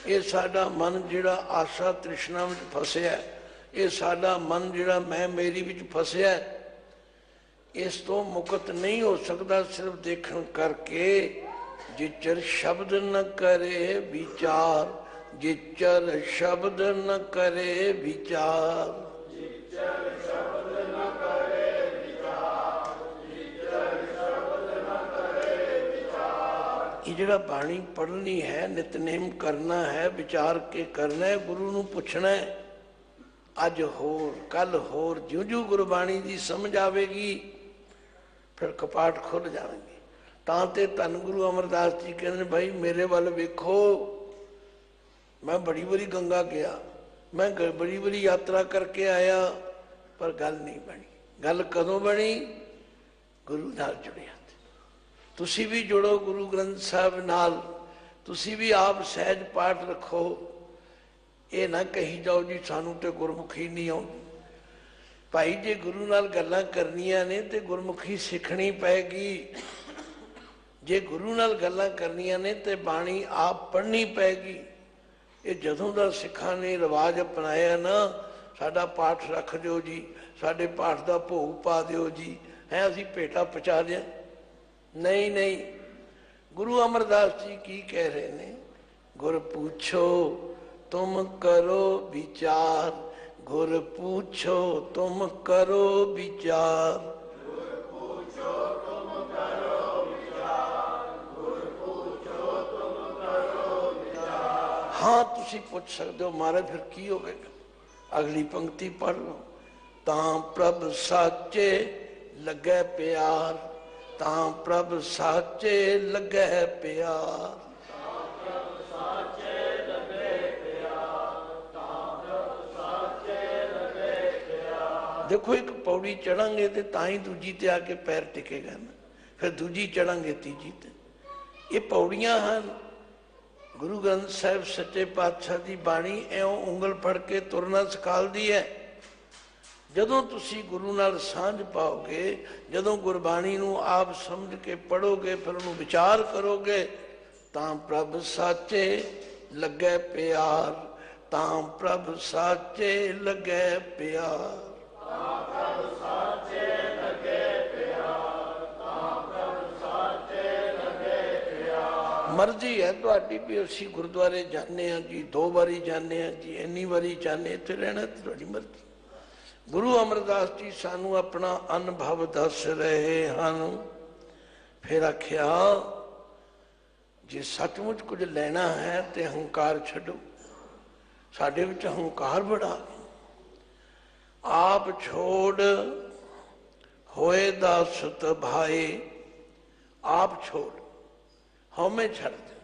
B: ये साडा मन जिहड़ा आशा तृष्णा विच फसिया, ये साडा मन जिहड़ा मैं मेरी विच फसिया, इस तो मुकत नहीं हो सकता सिर्फ देखण करके। जिचर शब्द न करे विचार, जिचर शब्द न करे विचार। ये जिहड़ा बाणी पढ़नी है, नितनेम करना है, विचार के करना है, गुरु नूं पुछना है। अज होर कल होर, ज्यों ज्यों गुरबाणी की समझ आवेगी फिर कपाट खुल जाएंगे। तां ते धन गुरु अमरदास जी कहते भाई मेरे वाल वेखो, मैं बड़ी बड़ी गंगा गया, मैं बड़ी बड़ी यात्रा करके आया, पर गल नहीं बनी। गल कदों बनी? गुरु नाल जुड़िया। तुसी भी जुड़ो गुरु ग्रंथ साहब नाल, तुसी भी आप सहज पाठ रखो। ये ना कही जाओ जी सानू तो गुरमुखी नहीं आउंदी। भाई जे गुरु नाल गल्लां करनियां ने ते गुरमुखी सीखनी पैगी। जे गुरु नाल गल्लां करनियां ने ते बाणी आप पढ़नी पैगी। ये जदों दा सिखां ने रिवाज अपनाया ना, साडा पाठ रख दिओ जी, साडे पाठ दा भोग पा दिओ जी, है असीं भेटा पहुँचा दिया। नहीं नहीं, गुरु अमरदास जी की कह रहे ने, गुर पूछो तुम करो विचार, गुर पूछो तुम करो विचार। गुर पूछो तुम करो विचार, गुर पूछो तुम करो विचार। हाँ तुसी पूछ सकते हो महाराज फिर की होवेगा। अगली पंक्ति पढ़ लो। तां प्रभ साचे लगे प्यार, तां प्रभ साचे लगे प्यार। देखो एक पौड़ी चढ़ांगे तो ताई दूजी ते आके पैर टिकेगा ना, फिर दूजी चढ़ांगे तीजी ते। ये पौड़ियां हैं। गुरु ग्रंथ साहिब सच्चे पातशाह की बाणी एवं उंगल फड़ के तुरना सिखालदी है। जदों तुसी गुरु नाल सांझ पाओगे, जदों गुरबाणी नूं आप समझ के पढ़ोगे, फिर उन्होंने विचार करोगे, ਤਾਂ ਪ੍ਰਭ ਸਾਚੇ ਲੱਗੇ ਪਿਆਰ, ਤਾਂ ਪ੍ਰਭ ਸਾਚੇ ਲੱਗੇ ਪਿਆਰ। ਮਰਜ਼ੀ ਹੈ ਤੁਹਾਡੀ ਵੀ ਅਸੀਂ ਗੁਰਦੁਆਰੇ ਜਾਂਦੇ ਹਾਂ ਜੀ, 2 ਵਾਰੀ ਜਾਂਦੇ ਹਾਂ ਜੀ, ਇੰਨੀ ਵਾਰੀ ਜਾਂਦੇ, ਇੱਥੇ ਰਹਿਣਾ ਤੇ ਤੁਹਾਡੀ ਮਰਜ਼ੀ। ਗੁਰੂ ਅਮਰਦਾਸ ਜੀ ਸਾਨੂੰ ਆਪਣਾ ਅਨੁਭਵ ਦੱਸ ਰਹੇ ਹਨ। ਫਿਰ ਆਖਿਆ ਜੇ ਸੱਚਮੁੱਚ ਕੁਝ ਲੈਣਾ ਹੈ ਤੇ ਹੰਕਾਰ ਛੱਡੋ। ਸਾਡੇ ਵਿੱਚ ਹੰਕਾਰ ਬੜਾ, ਆਪ ਛੋੜ ਹੋਏ ਦਾ ਸੁਤ ਭਾਏ, ਆਪ ਛੋੜ ਹਉਮੈ ਛੱਡ ਦੇ।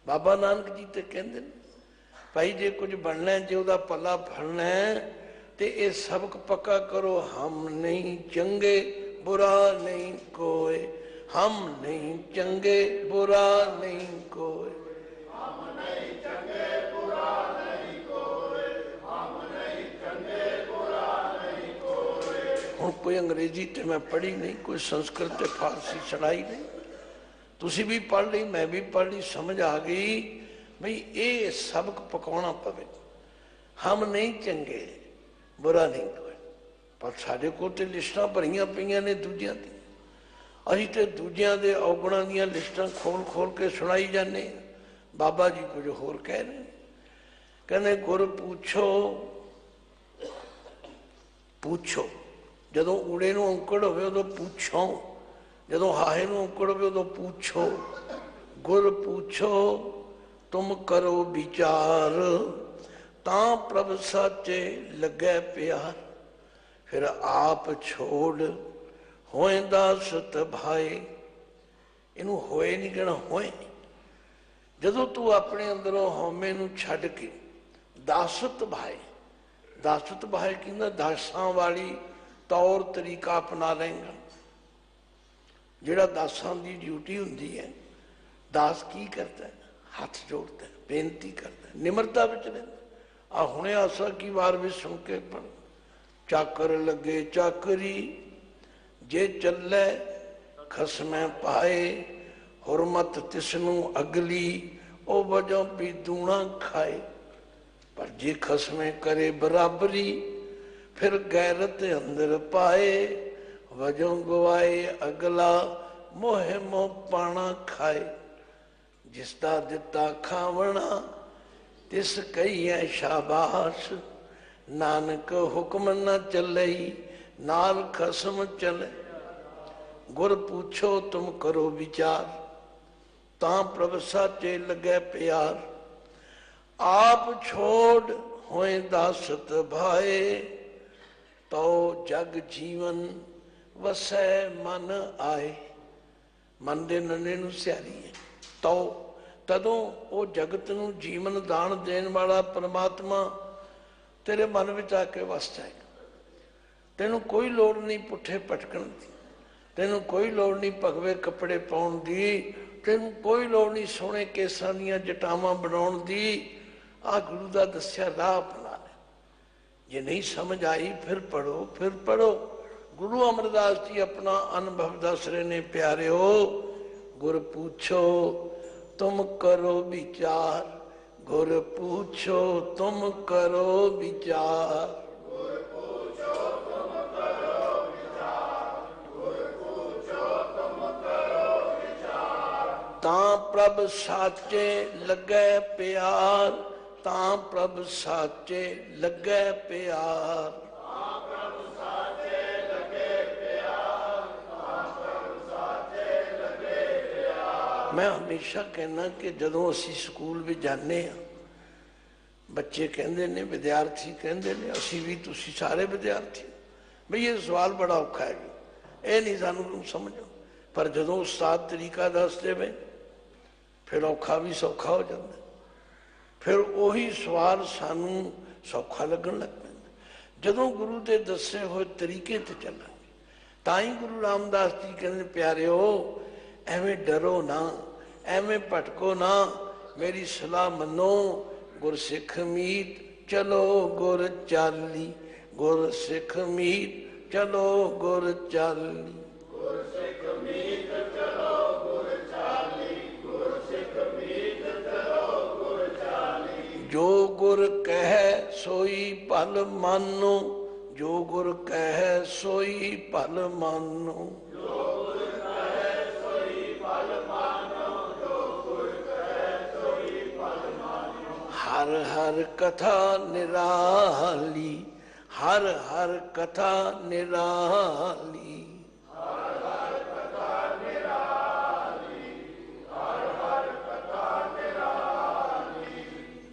B: ਬਾਬਾ ਨਾਨਕ ਜੀ ਤੇ ਕਹਿੰਦੇ ਨੇ ਭਾਈ ਜੇ ਕੁਝ ਬਣਨਾ, ਜੇ ਉਹਦਾ ਪੱਲਾ ਫੜਨਾ ਤੇ ਇਹ ਸਬਕ ਪੱਕਾ ਕਰੋ, ਹਮ ਨਹੀਂ ਚੰਗੇ ਬੁਰਾ ਨਹੀਂ ਕੋਏ, ਹਮ ਨਹੀਂ ਚੰਗੇ ਬੁਰਾ ਨਹੀਂ ਕੋਏ, ਹਮ ਨਹੀਂ ਚੰਗੇ ਬੁਰਾ ਨਹੀਂ ਕੋਏ, ਹਮ ਨਹੀਂ ਚੰਗੇ ਬੁਰਾ ਨਹੀਂ ਕੋਏ। ਹੁਣ ਕੋਈ ਅੰਗਰੇਜ਼ੀ ਤੇ ਮੈਂ ਪੜ੍ਹੀ ਨਹੀਂ, ਕੋਈ ਸੰਸਕ੍ਰਿਤ ਤੇ ਫਾਰਸੀ ਸੁਣਾਈ ਨਹੀਂ, ਤੁਸੀਂ ਵੀ ਪੜ੍ਹ ਲਈ, ਮੈਂ ਵੀ ਪੜ੍ਹ ਲਈ, ਸਮਝ ਆ ਗਈ ਬਈ ਇਹ ਸਬਕ ਪਕਾਉਣਾ ਪਵੇ। ਹਮ ਨਹੀਂ ਚੰਗੇ ਬੁਰਾ ਨਹੀਂ ਕੋਏ, ਪਰ ਸਾਡੇ ਕੋਲ ਤੇ ਲਿਸਟਾਂ ਭਰੀਆਂ ਪਈਆਂ ਨੇ ਦੂਜਿਆਂ ਦੀ, ਅਸੀਂ ਤੇ ਦੂਜਿਆਂ ਦੇ ਔਗਣਾਂ ਦੀਆਂ ਲਿਸਟਾਂ ਖੋਲ ਖੋਲ ਕੇ ਸੁਣਾਈ ਜਾਂਦੇ। ਬਾਬਾ ਜੀ ਕੁਝ ਹੋਰ ਕਹਿ ਰਹੇ, ਕਹਿੰਦੇ ਗੁਰ ਪੁੱਛੋ, ਪੁੱਛੋ ਜਦੋਂ ਊੜੇ ਨੂੰ ਔਂਕੜ ਹੋਵੇ ਉਦੋਂ ਪੁੱਛੋ, ਜਦੋਂ ਹਾਹੇ ਨੂੰ ਔਂਕੜ ਹੋਵੇ ਉਦੋਂ ਪੁੱਛੋ। ਗੁਰ ਪੁੱਛੋ ਤੁਮ ਕਰੋ ਵਿਚਾਰ, ਤਾਂ ਪ੍ਰਭ ਸਾਚੇ ਲੱਗੇ ਪਿਆਰ। ਫਿਰ ਆਪ ਛੋੜ ਹੋਏ ਦਾ ਸੁਤ ਭਾਏ, ਇਹਨੂੰ ਹੋਏ ਨਹੀਂ ਕਹਿਣਾ, ਹੋਏ। ਜਦੋਂ ਤੂੰ ਆਪਣੇ ਅੰਦਰੋਂ ਹਉਮੈ ਨੂੰ ਛੱਡ ਕੇ ਦਾਸਤ ਭਾਏ, ਦਾਸਤ ਭਾਏ ਕਹਿੰਦਾ ਦਾਸਾਂ ਵਾਲੀ ਤੌਰ ਤਰੀਕਾ ਅਪਣਾ ਲਏਗਾ। ਜਿਹੜਾ ਦਾਸਾਂ ਦੀ ਡਿਊਟੀ ਹੁੰਦੀ ਹੈ, ਦਾਸ ਕੀ ਕਰਦਾ, ਹੱਥ ਜੋੜਦਾ, ਬੇਨਤੀ ਕਰਦਾ, ਨਿਮਰਤਾ ਵਿੱਚ ਰਹਿੰਦਾ। ਆ ਹੁਣੇ ਆਸਾ ਕੀ ਵਾਰ ਵੀ ਸੁਣ ਕੇ ਪੜ, ਚਾਕਰ ਲੱਗੇ ਚਾਕਰੀ, ਜੇ ਚੱਲੇ ਖਸਮੈ ਪਾਏ, ਹੁਰਮਤ ਤਿਸਨੂੰ ਅਗਲੀ, ਉਹ ਵਜੋਂ ਵੀ ਦੂਣਾ ਖਾਏ। ਪਰ ਜੇ ਖਸਮੇ ਕਰੇ ਬਰਾਬਰੀ, ਫਿਰ ਗੈਰਤ ਅੰਦਰ ਪਾਏ, ਵਜੋਂ ਗਵਾਏ ਅਗਲਾ, ਮੋਹਿ ਮੋਹ ਪਾਣਾ ਖਾਏ। ਜਿਸ ਦਾ ਦਿੱਤਾ ਖਾਵਣਾ ਤਿਸ ਕਹੀਐ ਸ਼ਾਬਾਸ਼, ਨਾਨਕ ਹੁਕਮ ਨ ਚੱਲਈ ਨਾਲ ਖਸਮ ਚਲੇ। ਗੁਰ ਪੁੱਛੋ ਤੁਮ ਕਰੋ ਵਿਚਾਰ, ਤਾਂ ਪ੍ਰਭ ਸਾਚੇ ਲੱਗੇ ਪਿਆਰ। ਆਪ ਛੋੜ ਹੋਏ ਦਾਸਤ ਭਾਏ, ਤਉ ਜਗ ਜੀਵਨ ਵਸੈ ਮਨ ਆਏ। ਮਨ ਦੇ ਨੰਨੇ ਨੂੰ ਸਿਆਰੀ ਹੈ ਤਉ, ਤਦੋਂ ਉਹ ਜਗਤ ਨੂੰ ਜੀਵਨ ਦਾਨ ਦੇਣ ਵਾਲਾ ਪਰਮਾਤਮਾ ਤੇਰੇ ਮਨ ਵਿੱਚ ਆ ਕੇ ਵਸ ਜਾਏਗਾ। ਤੈਨੂੰ ਕੋਈ ਲੋੜ ਨਹੀਂ ਪੁੱਠੇ ਭਟਕਣ ਦੀ, ਤੈਨੂੰ ਕੋਈ ਲੋੜ ਨਹੀਂ ਭਗਵੇ ਕੱਪੜੇ ਪਾਉਣ ਦੀ, ਤੈਨੂੰ ਕੋਈ ਲੋੜ ਨਹੀਂ ਸੋਹਣੇ ਕੇਸਾਂ ਦੀਆਂ ਜਟਾਵਾਂ ਬਣਾਉਣ ਦੀ। ਆਹ ਗੁਰੂ ਦਾ ਦੱਸਿਆ ਰਾਹ ਅਪਣਾ ਲੈ। ਜੇ ਨਹੀਂ ਸਮਝ ਆਈ ਫਿਰ ਪੜੋ, ਫਿਰ ਪੜੋ। ਗੁਰੂ ਅਮਰਦਾਸ ਜੀ ਆਪਣਾ ਅਨੁਭਵ ਦੱਸ ਰਹੇ ਨੇ ਪਿਆਰਿਓ। ਗੁਰ ਪੁੱਛੋ ਤੁਮ ਕਰੋ ਵਿਚਾਰ, ਗੁਰ ਪੁੱਛੋ ਤੁਮ ਕਰੋ ਵਿਚਾਰ, ਗੁਰ ਪੁੱਛੋ ਤੁਮ ਕਰੋ ਵਿਚਾਰ, ਗੁਰ ਪੁੱਛੋ ਤੁਮ ਕਰੋ ਵਿਚਾਰ। ਤਾਂ ਪ੍ਰਭ ਸਾਚੇ ਲੱਗੇ ਪਿਆਰ, ਤਾਂ ਪ੍ਰਭ ਸਾਚੇ ਲੱਗੇ ਪਿਆਰ। मैं हमेशा कहना कि जदों असी स्कूल भी जाने बच्चे कहते ने, विद्यार्थी कहते ने, असी भी तुसी सारे विद्यार्थी बई ये सवाल बड़ा औखा है, ये नहीं सानू समझो। पर जदों उस्ताद तरीका दस देवे फिर औखा भी सौखा हो जाता, फिर उही सवाल सानू सौखा लगन लग पैंदा। जदों गुरु के दसे हुए तरीके ते चलांगे तां ही गुरु रामदास जी कहते प्यारे हो एवें डरो ना, एवें भटको ना, मेरी सलाह मनो। गुरसिख मीत चलो गुर चाली, गुरसिख मीत चलो गुर चाली, गुरसिख मीत चलो गुर चाली, गुरसिख गुर कह सोई भल मानो, जो गुर कह सोई भल मानो। हर हर कथा निराली, हर हर कथा निराली।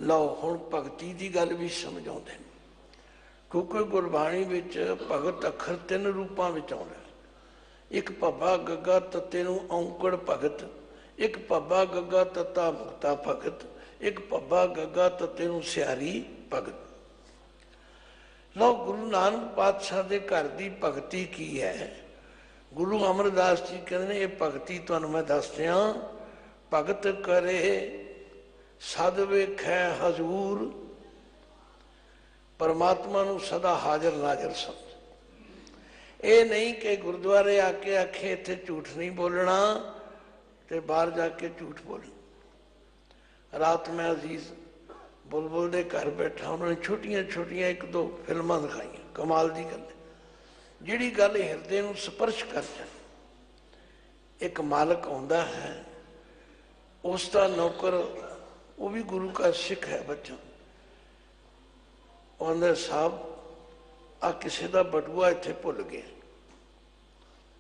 B: लो हुण भगती की गल भी समझाते हैं, क्योंकि गुरबाणी विच भगत अखर 3 रूपां विच आउंदा। एक भब्बा गग्गा तत्ते नूं औंकड़ भगत, एक भब्बा गग्गा तत्ता मुक्ता भगत, एक भब्बा गग्गा तत्ते नूं सियारी भगत। लो गुरु नानक पातशाह दे घर दी भगती की है? गुरु अमरदास जी कहते ये भगती तुहानूं मैं दस दियां। भगत करे सद वेखै हजूर, परमात्मा नूं सदा हाजर नाजर समझ। ये नहीं कि गुरुद्वारे आके आखे इत्थे झूठ नहीं बोलना ते बाहर जाके झूठ बोलना। रात मैं अजीज बुलबुल दे घर बैठा, उन्होंने छोटिया छोटिया 1-2 फिल्मां दिखाई। कमाल की गल, जिहड़ी गल हिरदे नूं स्पर्श कर जाए। एक मालक आउंदा है, उसका नौकर, वो भी गुरु का सिख है बच्चा, आंदा साहब आ किसी का बटुआ इत्थे भुल गया।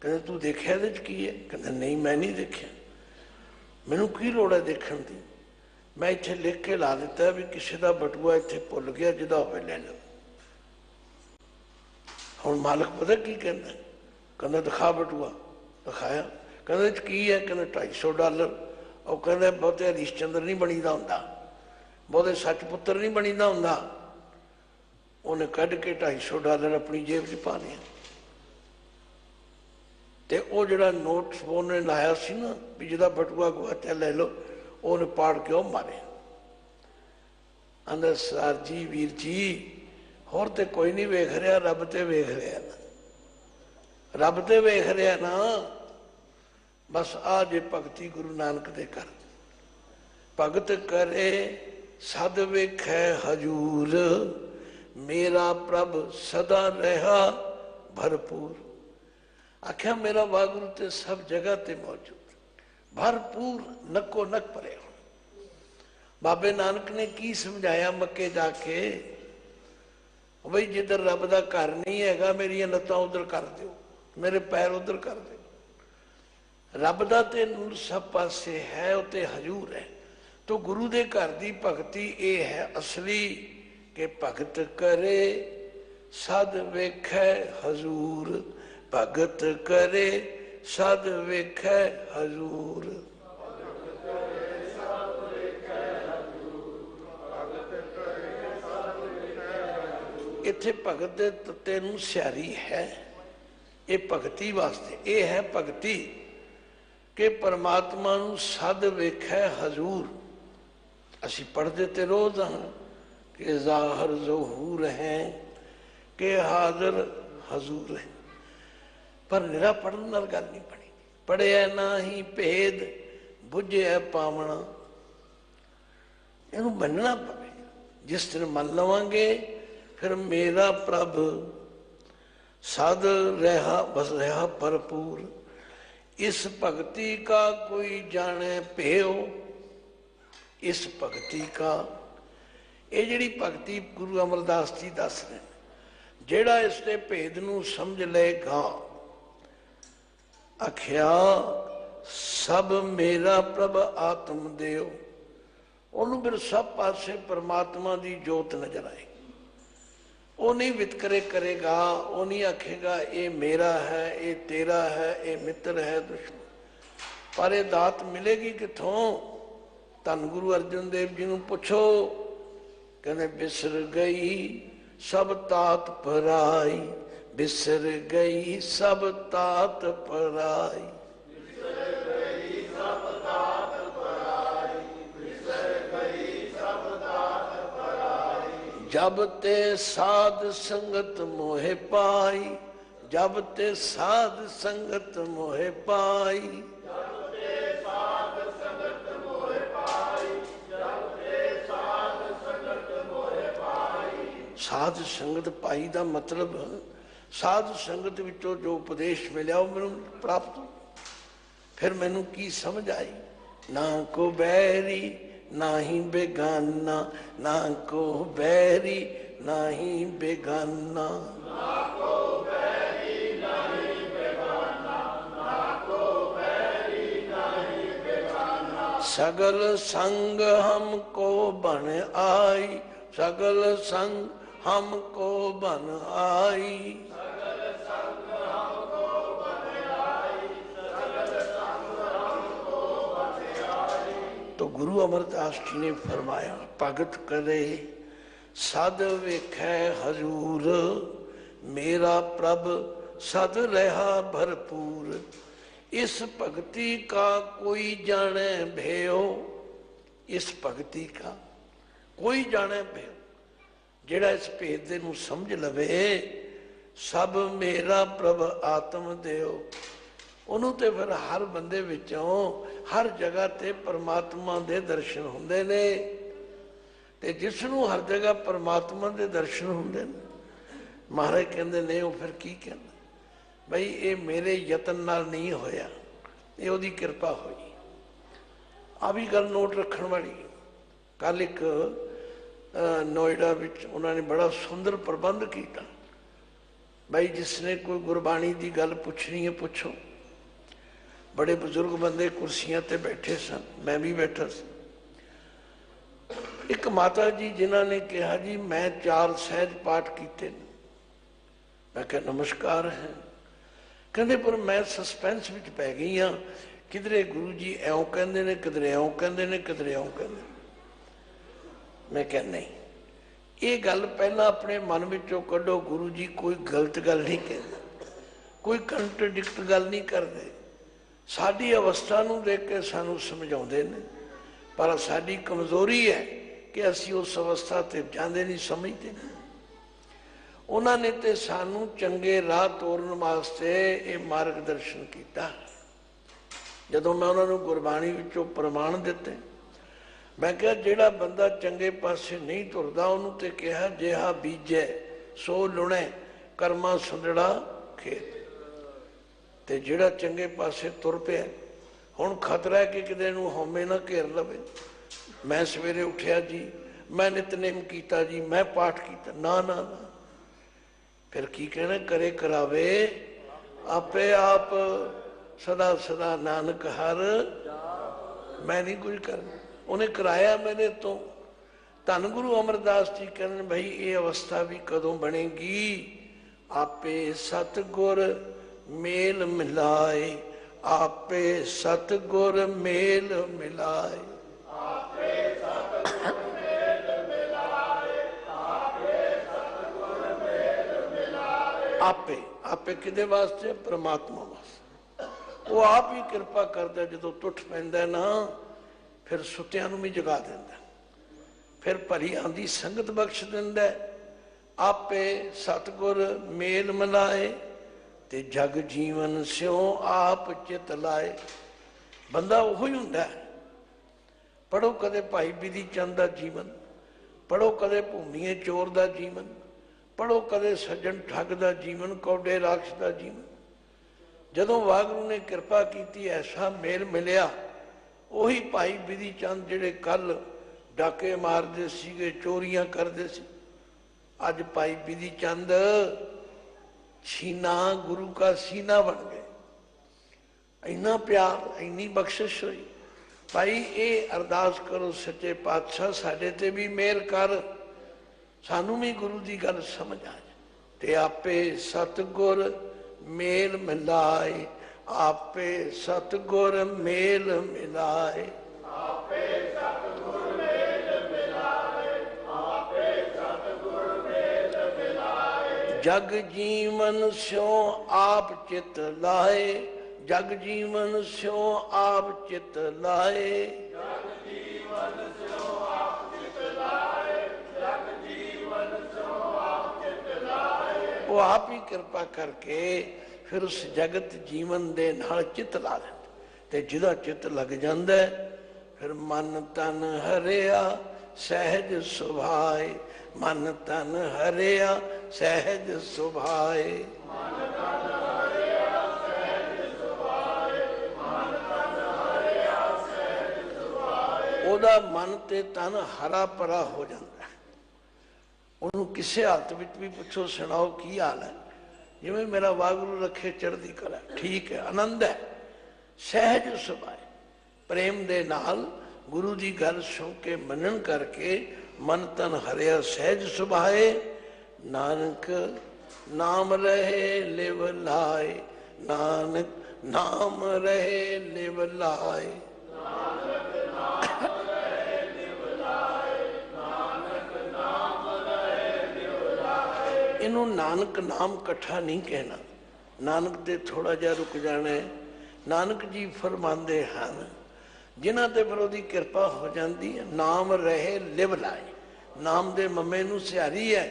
B: कहते तू देखिया इहदे च की है? कहते नहीं मैं नहीं देखिया, मैनू की लोड़ है देखण दी, मैं इत्थे लिख के ला दिता भी किसी का बटुआ इत्थे भुल गया, जिहदा होवे ले लो। हुण मालक पता की कहंदा? कहंदा दिखा बटुआ। दिखाया, कहंदा की है? कहंदा $250। और कहंदा बहुते हरीशचंद्र नहीं बनीदा हुंदा, बहुते सचपुत्र नहीं बनीदा हुंदा। उन्हें कढ़ के $250 अपनी जेब च पा लिया। ते वो जिहड़ा नोट उन्हें लाया सी ना भी जिहदा बटुआ गुआचा ले लो, उन्हें पाड़ के वो मारे। आंदा सर जी वीर जी होर ते कोई नहीं वेख रहा, रब ते वेख रहा ना, रब ते वेख रहा ना। बस आ जे भगती गुरु नानक दे कर। भगत करे सद वेखै हजूर, मेरा प्रभ सदा रहा भरपूर। आख्या मेरा वागुरु ते सब जगह ते मौजूद, भरपूर, नक्को नक भरे। बाबे नानक ने की समझाया मक्के जाके, बई जिधर रब दा घर नहीं हैगा मेरियां लत्तां उधर कर दिओ, मेरे पैर उधर कर दिओ। रब दा ते नूर सब पासे है, उते हजूर है। तो गुरु दे घर दी भगती ये है असली कि भगत करे सद वेखै हजूर, भगत करे सद वेखै हजूर। इत्थे भगत दे तत्ते नूं सियारी है, ये भगती वास्ते। ये है भगती कि परमात्मा नूं सद वेखै हजूर। असी पढ़ते तो रोज हाँ कि ज़ाहिर ज़हूर हैं कि हाज़िर हजूर है, पर निरा पढ़न नाल गल नहीं बनी। पढ़िया ना ही भेद बुझिया पावना, इनू मनना पवे। जिस दिन मन लवांगे फिर मेरा प्रभ सद रहा बस रहा भरपूर। इस भक्ति का कोई जाने भेओ, इस भक्ति का, ये जिहड़ी भक्ति गुरु अमरदास जी दस रहे, जेड़ा इसके भेद नूं समझ लेगा, आख्या सब मेरा प्रभ आत्म देओ, उन्होंने फिर सब पासे परमात्मा की जोत नजर आएगी। वो नहीं वितकरे करेगा, वो नहीं आखेगा ये मेरा है, ये तेरा है, ये मित्र है, दुश्मन। पर ये दात मिलेगी किथों? धन गुरु अर्जन देव जी नूं पुछो, कहते बिसर गई सब तात पराई, बिसर गई सब तात पराई। जब ते साध संगत मोहे पाई, जब ते साध संगत मोहे पाई, जब ते साध संगत मोहे पाई, जब ते साध संगत मोहे ਸਾਧ ਸੰਗਤ ਪਾਈ ਦਾ ਮਤਲਬ ਸਾਧ ਸੰਗਤ ਵਿੱਚੋਂ ਜੋ ਉਪਦੇਸ਼ ਮਿਲਿਆ ਉਹ ਮੈਨੂੰ ਪ੍ਰਾਪਤ। ਫਿਰ ਮੈਨੂੰ ਕੀ ਸਮਝ ਆਈ, ਨਾ ਕੋ ਬੈਰੀ ਨਾ ਹੀ ਬੇਗਾਨਾ, ਨਾ ਕੋ ਬੈਰੀ ਨਾ ਹੀ ਬੇਗਾਨਾ, ਨਾ ਕੋ ਬੈਰੀ ਨਾ ਹੀ ਬੇਗਾਨਾ, ਨਾ ਕੋ ਬੈਰੀ ਨਾ ਹੀ ਬੇਗਾਨਾ। ਸਗਲ ਸੰਗ ਹਮਕੋ ਬਨ ਆਈ, सगल संग हमको बन आई, सगल संग हमको बन आई, सगल संग हमको बन आई। तो गुरु अमरदास जी ने फरमाया, भगत करे सद वेखै हजूर, मेरा प्रभ सद रहा भरपूर। इस भक्ति का कोई जाने भयो, इस भक्ति का कोई जाने भयो, ਜਿਹੜਾ ਇਸ ਭੇਦ ਦੇ ਨੂੰ ਸਮਝ ਲਵੇ, ਸਭ ਮੇਰਾ ਪ੍ਰਭ ਆਤਮ ਦਿਓ। ਉਹਨੂੰ ਤੇ ਫਿਰ ਹਰ ਬੰਦੇ ਵਿੱਚੋਂ ਹਰ ਜਗ੍ਹਾ ਤੇ ਪਰਮਾਤਮਾ ਦੇ ਦਰਸ਼ਨ ਹੁੰਦੇ ਨੇ। ਤੇ ਜਿਸ ਨੂੰ ਹਰ ਜਗ੍ਹਾ ਪਰਮਾਤਮਾ ਦੇ ਦਰਸ਼ਨ ਹੁੰਦੇ ਨੇ, ਮਹਾਰਾਜ ਕਹਿੰਦੇ ਨੇ ਉਹ ਫਿਰ ਕੀ ਕਹਿੰਦਾ, ਬਈ ਇਹ ਮੇਰੇ ਯਤਨ ਨਾਲ ਨਹੀਂ ਹੋਇਆ, ਇਹ ਉਹਦੀ ਕਿਰਪਾ ਹੋਈ। ਆ ਵੀ ਗੱਲ ਨੋਟ ਰੱਖਣ ਵਾਲੀ। ਕੱਲ ਇੱਕ ਨੋਇਡਾ ਵਿੱਚ ਉਹਨਾਂ ਨੇ ਬੜਾ ਸੁੰਦਰ ਪ੍ਰਬੰਧ ਕੀਤਾ, ਬਈ ਜਿਸਨੇ ਕੋਈ ਗੁਰਬਾਣੀ ਦੀ ਗੱਲ ਪੁੱਛਣੀ ਹੈ ਪੁੱਛੋ। ਬੜੇ ਬਜ਼ੁਰਗ ਬੰਦੇ ਕੁਰਸੀਆਂ ਤੇ ਬੈਠੇ ਸਨ, ਮੈਂ ਵੀ ਬੈਠਾ ਸੀ। ਇੱਕ ਮਾਤਾ ਜੀ ਜਿਨ੍ਹਾਂ ਨੇ ਕਿਹਾ ਜੀ ਮੈਂ 4 ਸਹਿਜ ਪਾਠ ਕੀਤੇ ਨੇ। ਮੈਂ ਕਿਹਾ ਨਮਸਕਾਰ ਹੈ। ਕਹਿੰਦੇ ਪਰ ਮੈਂ ਸਸਪੈਂਸ ਵਿੱਚ ਪੈ ਗਈ ਹਾਂ, ਕਿਧਰੇ ਗੁਰੂ ਜੀ ਇਉਂ ਕਹਿੰਦੇ ਨੇ, ਕਿਧਰੇ ਇਉਂ ਕਹਿੰਦੇ ਨੇ, ਕਿਧਰੇ ਇਉਂ ਕਹਿੰਦੇ। ਮੈਂ ਕਿਹਾ ਨਹੀਂ, ਇਹ ਗੱਲ ਪਹਿਲਾਂ ਆਪਣੇ ਮਨ ਵਿੱਚੋਂ ਕੱਢੋ। ਗੁਰੂ ਜੀ ਕੋਈ ਗਲਤ ਗੱਲ ਨਹੀਂ ਕਹਿੰਦੇ, ਕੋਈ ਕੰਟਰਡਿਕਟ ਗੱਲ ਨਹੀਂ ਕਰਦੇ। ਸਾਡੀ ਅਵਸਥਾ ਨੂੰ ਦੇਖ ਕੇ ਸਾਨੂੰ ਸਮਝਾਉਂਦੇ ਨੇ, ਪਰ ਸਾਡੀ ਕਮਜ਼ੋਰੀ ਹੈ ਕਿ ਅਸੀਂ ਉਸ ਅਵਸਥਾ ਤੇ ਜਾਂਦੇ ਨਹੀਂ, ਸਮਝਦੇ ਨਹੀਂ। ਉਹਨਾਂ ਨੇ ਤੇ ਸਾਨੂੰ ਚੰਗੇ ਰਾਹ ਤੋਰਨ ਵਾਸਤੇ ਇਹ ਮਾਰਗ ਦਰਸ਼ਨ ਕੀਤਾ। ਜਦੋਂ ਮੈਂ ਉਹਨਾਂ ਨੂੰ ਗੁਰਬਾਣੀ ਵਿੱਚੋਂ ਪ੍ਰਮਾਣ ਦਿੱਤੇ, ਮੈਂ ਕਿਹਾ ਜਿਹੜਾ ਬੰਦਾ ਚੰਗੇ ਪਾਸੇ ਨਹੀਂ ਤੁਰਦਾ ਉਹਨੂੰ ਤੇ ਕਿਹਾ ਜਿਹਾ ਬੀਜੈ ਸੋ ਲੁਣੇ, ਕਰਮਾ ਸੁੰਦੜਾ ਖੇਤ। ਤੇ ਜਿਹੜਾ ਚੰਗੇ ਪਾਸੇ ਤੁਰ ਪਿਆ, ਹੁਣ ਖਤਰਾ ਹੈ ਕਿ ਕਿਤੇ ਨੂੰ ਹਉਮੈ ਨਾ ਘੇਰ ਲਵੇ। ਮੈਂ ਸਵੇਰੇ ਉੱਠਿਆ ਜੀ, ਮੈਂ ਨਿਤਨੇਮ ਕੀਤਾ ਜੀ, ਮੈਂ ਪਾਠ ਕੀਤਾ, ਨਾ ਨਾ ਨਾ। ਫਿਰ ਕੀ ਕਹਿਣਾ, ਕਰੇ ਕਰਾਵੇ ਆਪੇ ਆਪ, ਸਦਾ ਸਦਾ ਨਾਨਕ ਹਰ, ਮੈਂ ਨਹੀਂ ਕੁਝ ਕਰਨਾ। ਉਹਨੇ ਕਰਾਇਆ ਮੇਰੇ ਤੋਂ। ਧੰਨ ਗੁਰੂ ਅਮਰਦਾਸ ਜੀ ਕਹਿੰਦੇ ਭਾਈ ਇਹ ਅਵਸਥਾ ਵੀ ਕਦੋਂ ਬਣੇਗੀ, ਆਪੇ ਸਤਿਗੁਰ ਮੇਲ ਮਿਲਾਏ, ਆਪੇ ਸਤਿਗੁਰ ਮੇਲ ਮਿਲਾਏ, ਆਪੇ ਸਤਿਗੁਰ ਮੇਲ ਮਿਲਾਏ, ਆਪੇ ਸਤਿਗੁਰ ਮੇਲ ਮਿਲਾਏ। ਆਪੇ ਆਪੇ ਕਿਹਦੇ ਵਾਸਤੇ? ਪ੍ਰਮਾਤਮਾ ਵਾਸਤੇ। ਉਹ ਆਪ ਹੀ ਕਿਰਪਾ ਕਰਦਾ। ਜਦੋਂ ਟੁੱਟ ਪੈਂਦਾ ਨਾ, ਫਿਰ ਸੁੱਤਿਆਂ ਨੂੰ ਵੀ ਜਗਾ ਦਿੰਦਾ, ਫਿਰ ਭਰੀ ਆਂਦੀ ਸੰਗਤ ਬਖਸ਼ ਦਿੰਦਾ। ਆਪੇ ਸਤਿਗੁਰ ਮੇਲ ਮਿਲਾਏ ਤੇ ਜਗ ਜੀਵਨ ਸਿਉ ਆਪ ਚਿਤ ਲਾਏ। ਬੰਦਾ ਉਹੋ ਹੀ ਹੁੰਦਾ। ਪੜ੍ਹੋ ਕਦੇ ਭਾਈ ਬਿਧੀ ਚੰਦ ਦਾ ਜੀਵਨ, ਪੜ੍ਹੋ ਕਦੇ ਭੂਮੀਏ ਚੋਰ ਦਾ ਜੀਵਨ, ਪੜ੍ਹੋ ਕਦੇ ਸੱਜਣ ਠੱਗ ਦਾ ਜੀਵਨ, ਕੌਡੇ ਰਾਖਸ਼ ਦਾ ਜੀਵਨ। ਜਦੋਂ ਵਾਹਿਗੁਰੂ ਨੇ ਕਿਰਪਾ ਕੀਤੀ, ਐਸਾ ਮੇਲ ਮਿਲਿਆ। ਉਹੀ ਭਾਈ ਬਿਧੀ ਚੰਦ ਜਿਹੜੇ ਕੱਲ ਡਾਕੇ ਮਾਰਦੇ ਸੀਗੇ, ਚੋਰੀਆਂ ਕਰਦੇ ਸੀ, ਅੱਜ ਭਾਈ ਬਿਧੀ ਚੰਦ ਸੀਨਾ, ਗੁਰੂ ਕਾ ਸੀਨਾ ਬਣ ਗਏ। ਇੰਨਾ ਪਿਆਰ, ਇੰਨੀ ਬਖਸ਼ਿਸ਼ ਹੋਈ। ਭਾਈ ਇਹ ਅਰਦਾਸ ਕਰੋ ਸੱਚੇ ਪਾਤਸ਼ਾਹ ਸਾਡੇ ਤੇ ਵੀ ਮਿਹਰ ਕਰ, ਸਾਨੂੰ ਵੀ ਗੁਰੂ ਦੀ ਗੱਲ ਸਮਝ ਆ ਜਾਏ। ਤੇ ਆਪੇ ਸਤਿਗੁਰ ਮੇਲ ਮਿਲਾਏ, ਆਪੇ ਸਤਿਗੁਰ ਮੇਲ ਮਿਲਾਏ, ਆਪੇ ਸਤਿਗੁਰ ਮੇਲ ਮਿਲਾਏ, ਆਪੇ ਸਤਿਗੁਰ ਮੇਲ ਮਿਲਾਏ। ਜਗ ਜੀਵਨ ਸਿਉ ਆਪ ਚਿਤ ਲਾਏ, ਜਗ ਜੀਵਨ ਸਿਉ ਆਪ ਚਿਤ ਲਾਏ, ਜਗ ਜੀਵਨ ਸਿਉ ਆਪ ਚਿਤ ਲਾਏ, ਜਗ ਜੀਵਨ ਸਿਉ ਆਪ ਚਿਤ ਲਾਏ। ਉਹ ਆਪ ਹੀ ਕਿਰਪਾ ਕਰਕੇ ਫਿਰ ਉਸ ਜਗਤ ਜੀਵਨ ਦੇ ਨਾਲ ਚਿੱਤ ਲਾ ਦਿੰਦਾ। ਤੇ ਜਿਹਦਾ ਚਿੱਤ ਲੱਗ ਜਾਂਦਾ, ਫਿਰ ਮਨ ਤਨ ਹਰਿਆ सहज सुभाए, मन तन हरिया सहज सुभाए। ਉਹਦਾ ਮਨ ਤੇ ਤਨ ਹਰਾ ਭਰਾ ਹੋ ਜਾਂਦਾ। ਉਹਨੂੰ ਕਿਸੇ ਹਾਲਤ ਵਿੱਚ ਵੀ ਪੁੱਛੋ, ਸੁਣਾਓ ਕੀ ਹਾਲ ਹੈ, ਜਿਵੇਂ ਮੇਰਾ ਵਾਹਿਗੁਰੂ ਰੱਖੇ ਚੜ੍ਹਦੀ ਕਲਾ, ਠੀਕ ਹੈ, ਆਨੰਦ ਹੈ। ਸਹਿਜ ਸੁਭਾਏ, ਪ੍ਰੇਮ ਦੇ ਨਾਲ ਗੁਰੂ ਦੀ ਗੱਲ ਸੁਣ ਕੇ ਮੰਨਣ ਕਰਕੇ ਮਨ ਤਨ ਹਰਿਆ ਸਹਿਜ ਸੁਭਾਏ। ਨਾਨਕ ਨਾਮ ਰਹੇ ਲਿਵ ਲਾਏ, ਨਾਨਕ ਨਾਮ ਰਹੇ ਲਿਵ ਲਾਏ। ਇਹਨੂੰ ਨਾਨਕ ਨਾਮ ਇਕੱਠਾ ਨਹੀਂ ਕਹਿਣਾ, ਨਾਨਕ ਤੇ ਥੋੜਾ ਜਿਹਾ ਰੁਕ ਜਾਣਾ ਹੈ। ਨਾਨਕ ਜੀ ਫਰਮਾਉਂਦੇ ਹਨ, ਜਿਨ੍ਹਾਂ ਤੇ ਫਿਰ ਉਹਦੀ ਕਿਰਪਾ ਹੋ ਜਾਂਦੀ ਹੈ, ਨਾਮ ਰਹੇ ਲਿਵ ਲਾਏ। ਨਾਮ ਦੇ ਮਮੇ ਨੂੰ ਸਿਹਾਰੀ ਹੈ,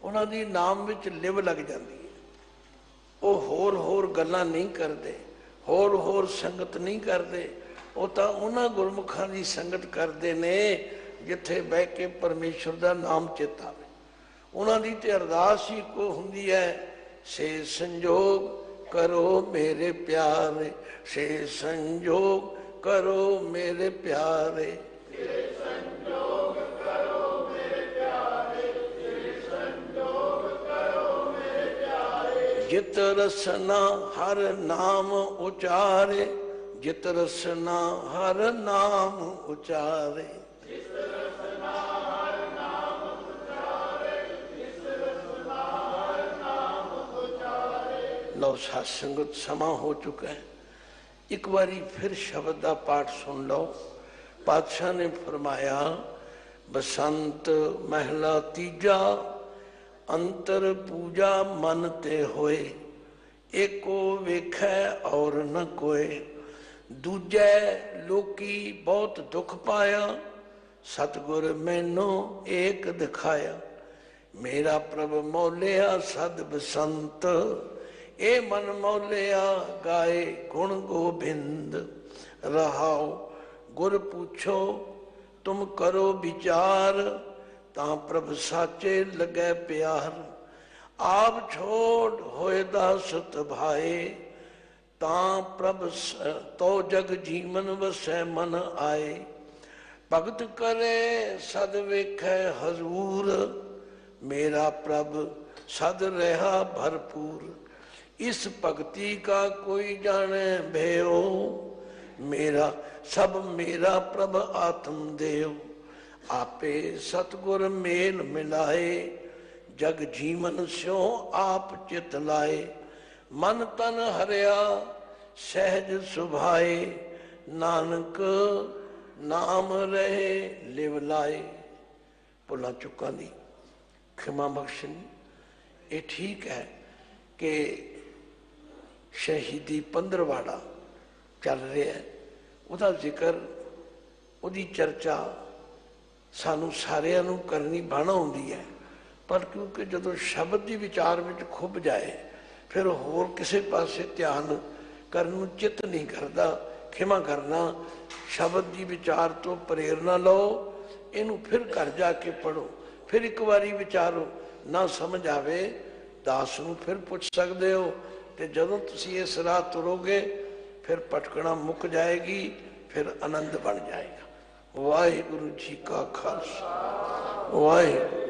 B: ਉਹਨਾਂ ਦੀ ਨਾਮ ਵਿੱਚ ਲਿਵ ਲੱਗ ਜਾਂਦੀ ਹੈ। ਉਹ ਹੋਰ ਹੋਰ ਗੱਲਾਂ ਨਹੀਂ ਕਰਦੇ, ਹੋਰ ਹੋਰ ਸੰਗਤ ਨਹੀਂ ਕਰਦੇ। ਉਹ ਤਾਂ ਉਹਨਾਂ ਗੁਰਮੁਖਾਂ ਦੀ ਸੰਗਤ ਕਰਦੇ ਨੇ ਜਿੱਥੇ ਬਹਿ ਕੇ ਪਰਮੇਸ਼ਰ ਦਾ ਨਾਮ ਚੇਤਾ ਆਵੇ। ਉਹਨਾਂ ਦੀ ਤੇ ਅਰਦਾਸ ਹੀ ਕੋ ਹੁੰਦੀ ਹੈ, ਸੇ ਸੰਜੋਗ ਕਰੋ ਮੇਰੇ ਪਿਆਰੇ, ਸੇ ਸੰਜੋਗ ਕਰੋ ਮੇਰੇ ਪਿਆਰੇ। ਜਿਤ ਰਸਨਾ ਹਰ ਨਾਮ ਉਚਾਰੇ, ਜਿਤ ਰਸਨਾ ਹਰ ਨਾਮ ਉਚਾਰੇ। ਲਓ ਸਾਧ ਸੰਗਤ, ਸਮਾਂ ਹੋ ਚੁੱਕਾ ਹੈ। ਇੱਕ ਵਾਰੀ ਫਿਰ ਸ਼ਬਦ ਦਾ ਪਾਠ ਸੁਣ ਲਓ। ਪਾਤਸ਼ਾਹ ਨੇ ਫਰਮਾਇਆ, ਬਸੰਤ ਮਹਿਲਾ ਤੀਜਾ, ਅੰਤਰ ਪੂਜਾ ਮਨ ਤੇ ਹੋਏ, ਏਕੋ ਵੇਖੈ ਔਰ ਨ ਕੋਏ। ਦੂਜੈ ਲੋਕੀ ਬਹੁਤ ਦੁੱਖ ਪਾਇਆ, ਸਤਿਗੁਰ ਮੈਨੂੰ ਏਕ ਦਿਖਾਇਆ। ਮੇਰਾ ਪ੍ਰਭ ਮੌਲਿਆ ਸਦ ਬਸੰਤ, ਇਹ ਮਨ ਮੌਲਿਆ ਗਾਏ ਗੁਣ ਗੋਬਿੰਦ। ਰਹਾਉ ਗੁਰ ਪੁੱਛੋ ਤੁਮ ਕਰੋ ਵਿਚਾਰ, ਤਾਂ ਪ੍ਰਭ ਸਾਚੇ ਲੱਗੈ ਪਿਆਰ। ਆਪ ਛੋੜ ਹੋਏ ਦਾਸਤ ਭਾਏ, ਤਾਂ ਪ੍ਰਭ ਤੋ ਜਗ ਜੀਵਨ ਵਸੈ ਮਨ ਆਏ। ਭਗਤ ਕਰੇ ਸਦ ਵੇਖੈ ਹਜ਼ੂਰ, ਮੇਰਾ ਪ੍ਰਭ ਸਦ ਰਹਾ ਭਰਪੂਰ। इस भक्ति का कोई जाने भयो, मेरा सब मेरा प्रभ आत्म देव। आपे सतगुर मेल मिलाए, जग जीवन स्यो आप चित लाए। मन तन हरिया सहज सुभाए, नानक नाम रहे लिव लाए। भुला चुका दी खिमा बख्शनी। ये ठीक है कि शहीदी पंद्रवाड़ा चल रहा है, ਉਹਦਾ ਜ਼ਿਕਰ, ਉਹਦੀ ਚਰਚਾ ਸਾਨੂੰ ਸਾਰਿਆਂ ਨੂੰ ਕਰਨੀ ਬਣ ਆਉਂਦੀ ਹੈ। ਪਰ ਕਿਉਂਕਿ ਜਦੋਂ ਸ਼ਬਦ ਦੀ ਵਿਚਾਰ ਵਿੱਚ ਖੁੱਭ ਜਾਏ, ਫਿਰ ਹੋਰ ਕਿਸੇ ਪਾਸੇ ਧਿਆਨ ਕਰਨ ਨੂੰ ਚਿੱਤ ਨਹੀਂ ਕਰਦਾ। ਖਿਮਾ ਕਰਨਾ, ਸ਼ਬਦ ਦੀ ਵਿਚਾਰ ਤੋਂ ਪ੍ਰੇਰਨਾ ਲਓ, ਇਹਨੂੰ ਫਿਰ ਘਰ ਜਾ ਕੇ ਪੜ੍ਹੋ, ਫਿਰ ਇੱਕ ਵਾਰੀ ਵਿਚਾਰੋ। ਨਾ ਸਮਝ ਆਵੇ ਦਾਸ ਨੂੰ ਫਿਰ ਪੁੱਛ ਸਕਦੇ ਹੋ। ਤੇ ਜਦੋਂ ਤੁਸੀਂ ਇਸ ਰਾਹ ਤੁਰੋਗੇ, ਫਿਰ ਭਟਕਣਾ ਮੁੱਕ ਜਾਏਗੀ, ਫਿਰ ਆਨੰਦ ਬਣ ਜਾਏਗਾ। ਵਾਹਿਗੁਰੂ ਜੀ ਕਾ ਖਾਲਸਾ, ਵਾਹਿਗੁਰੂ।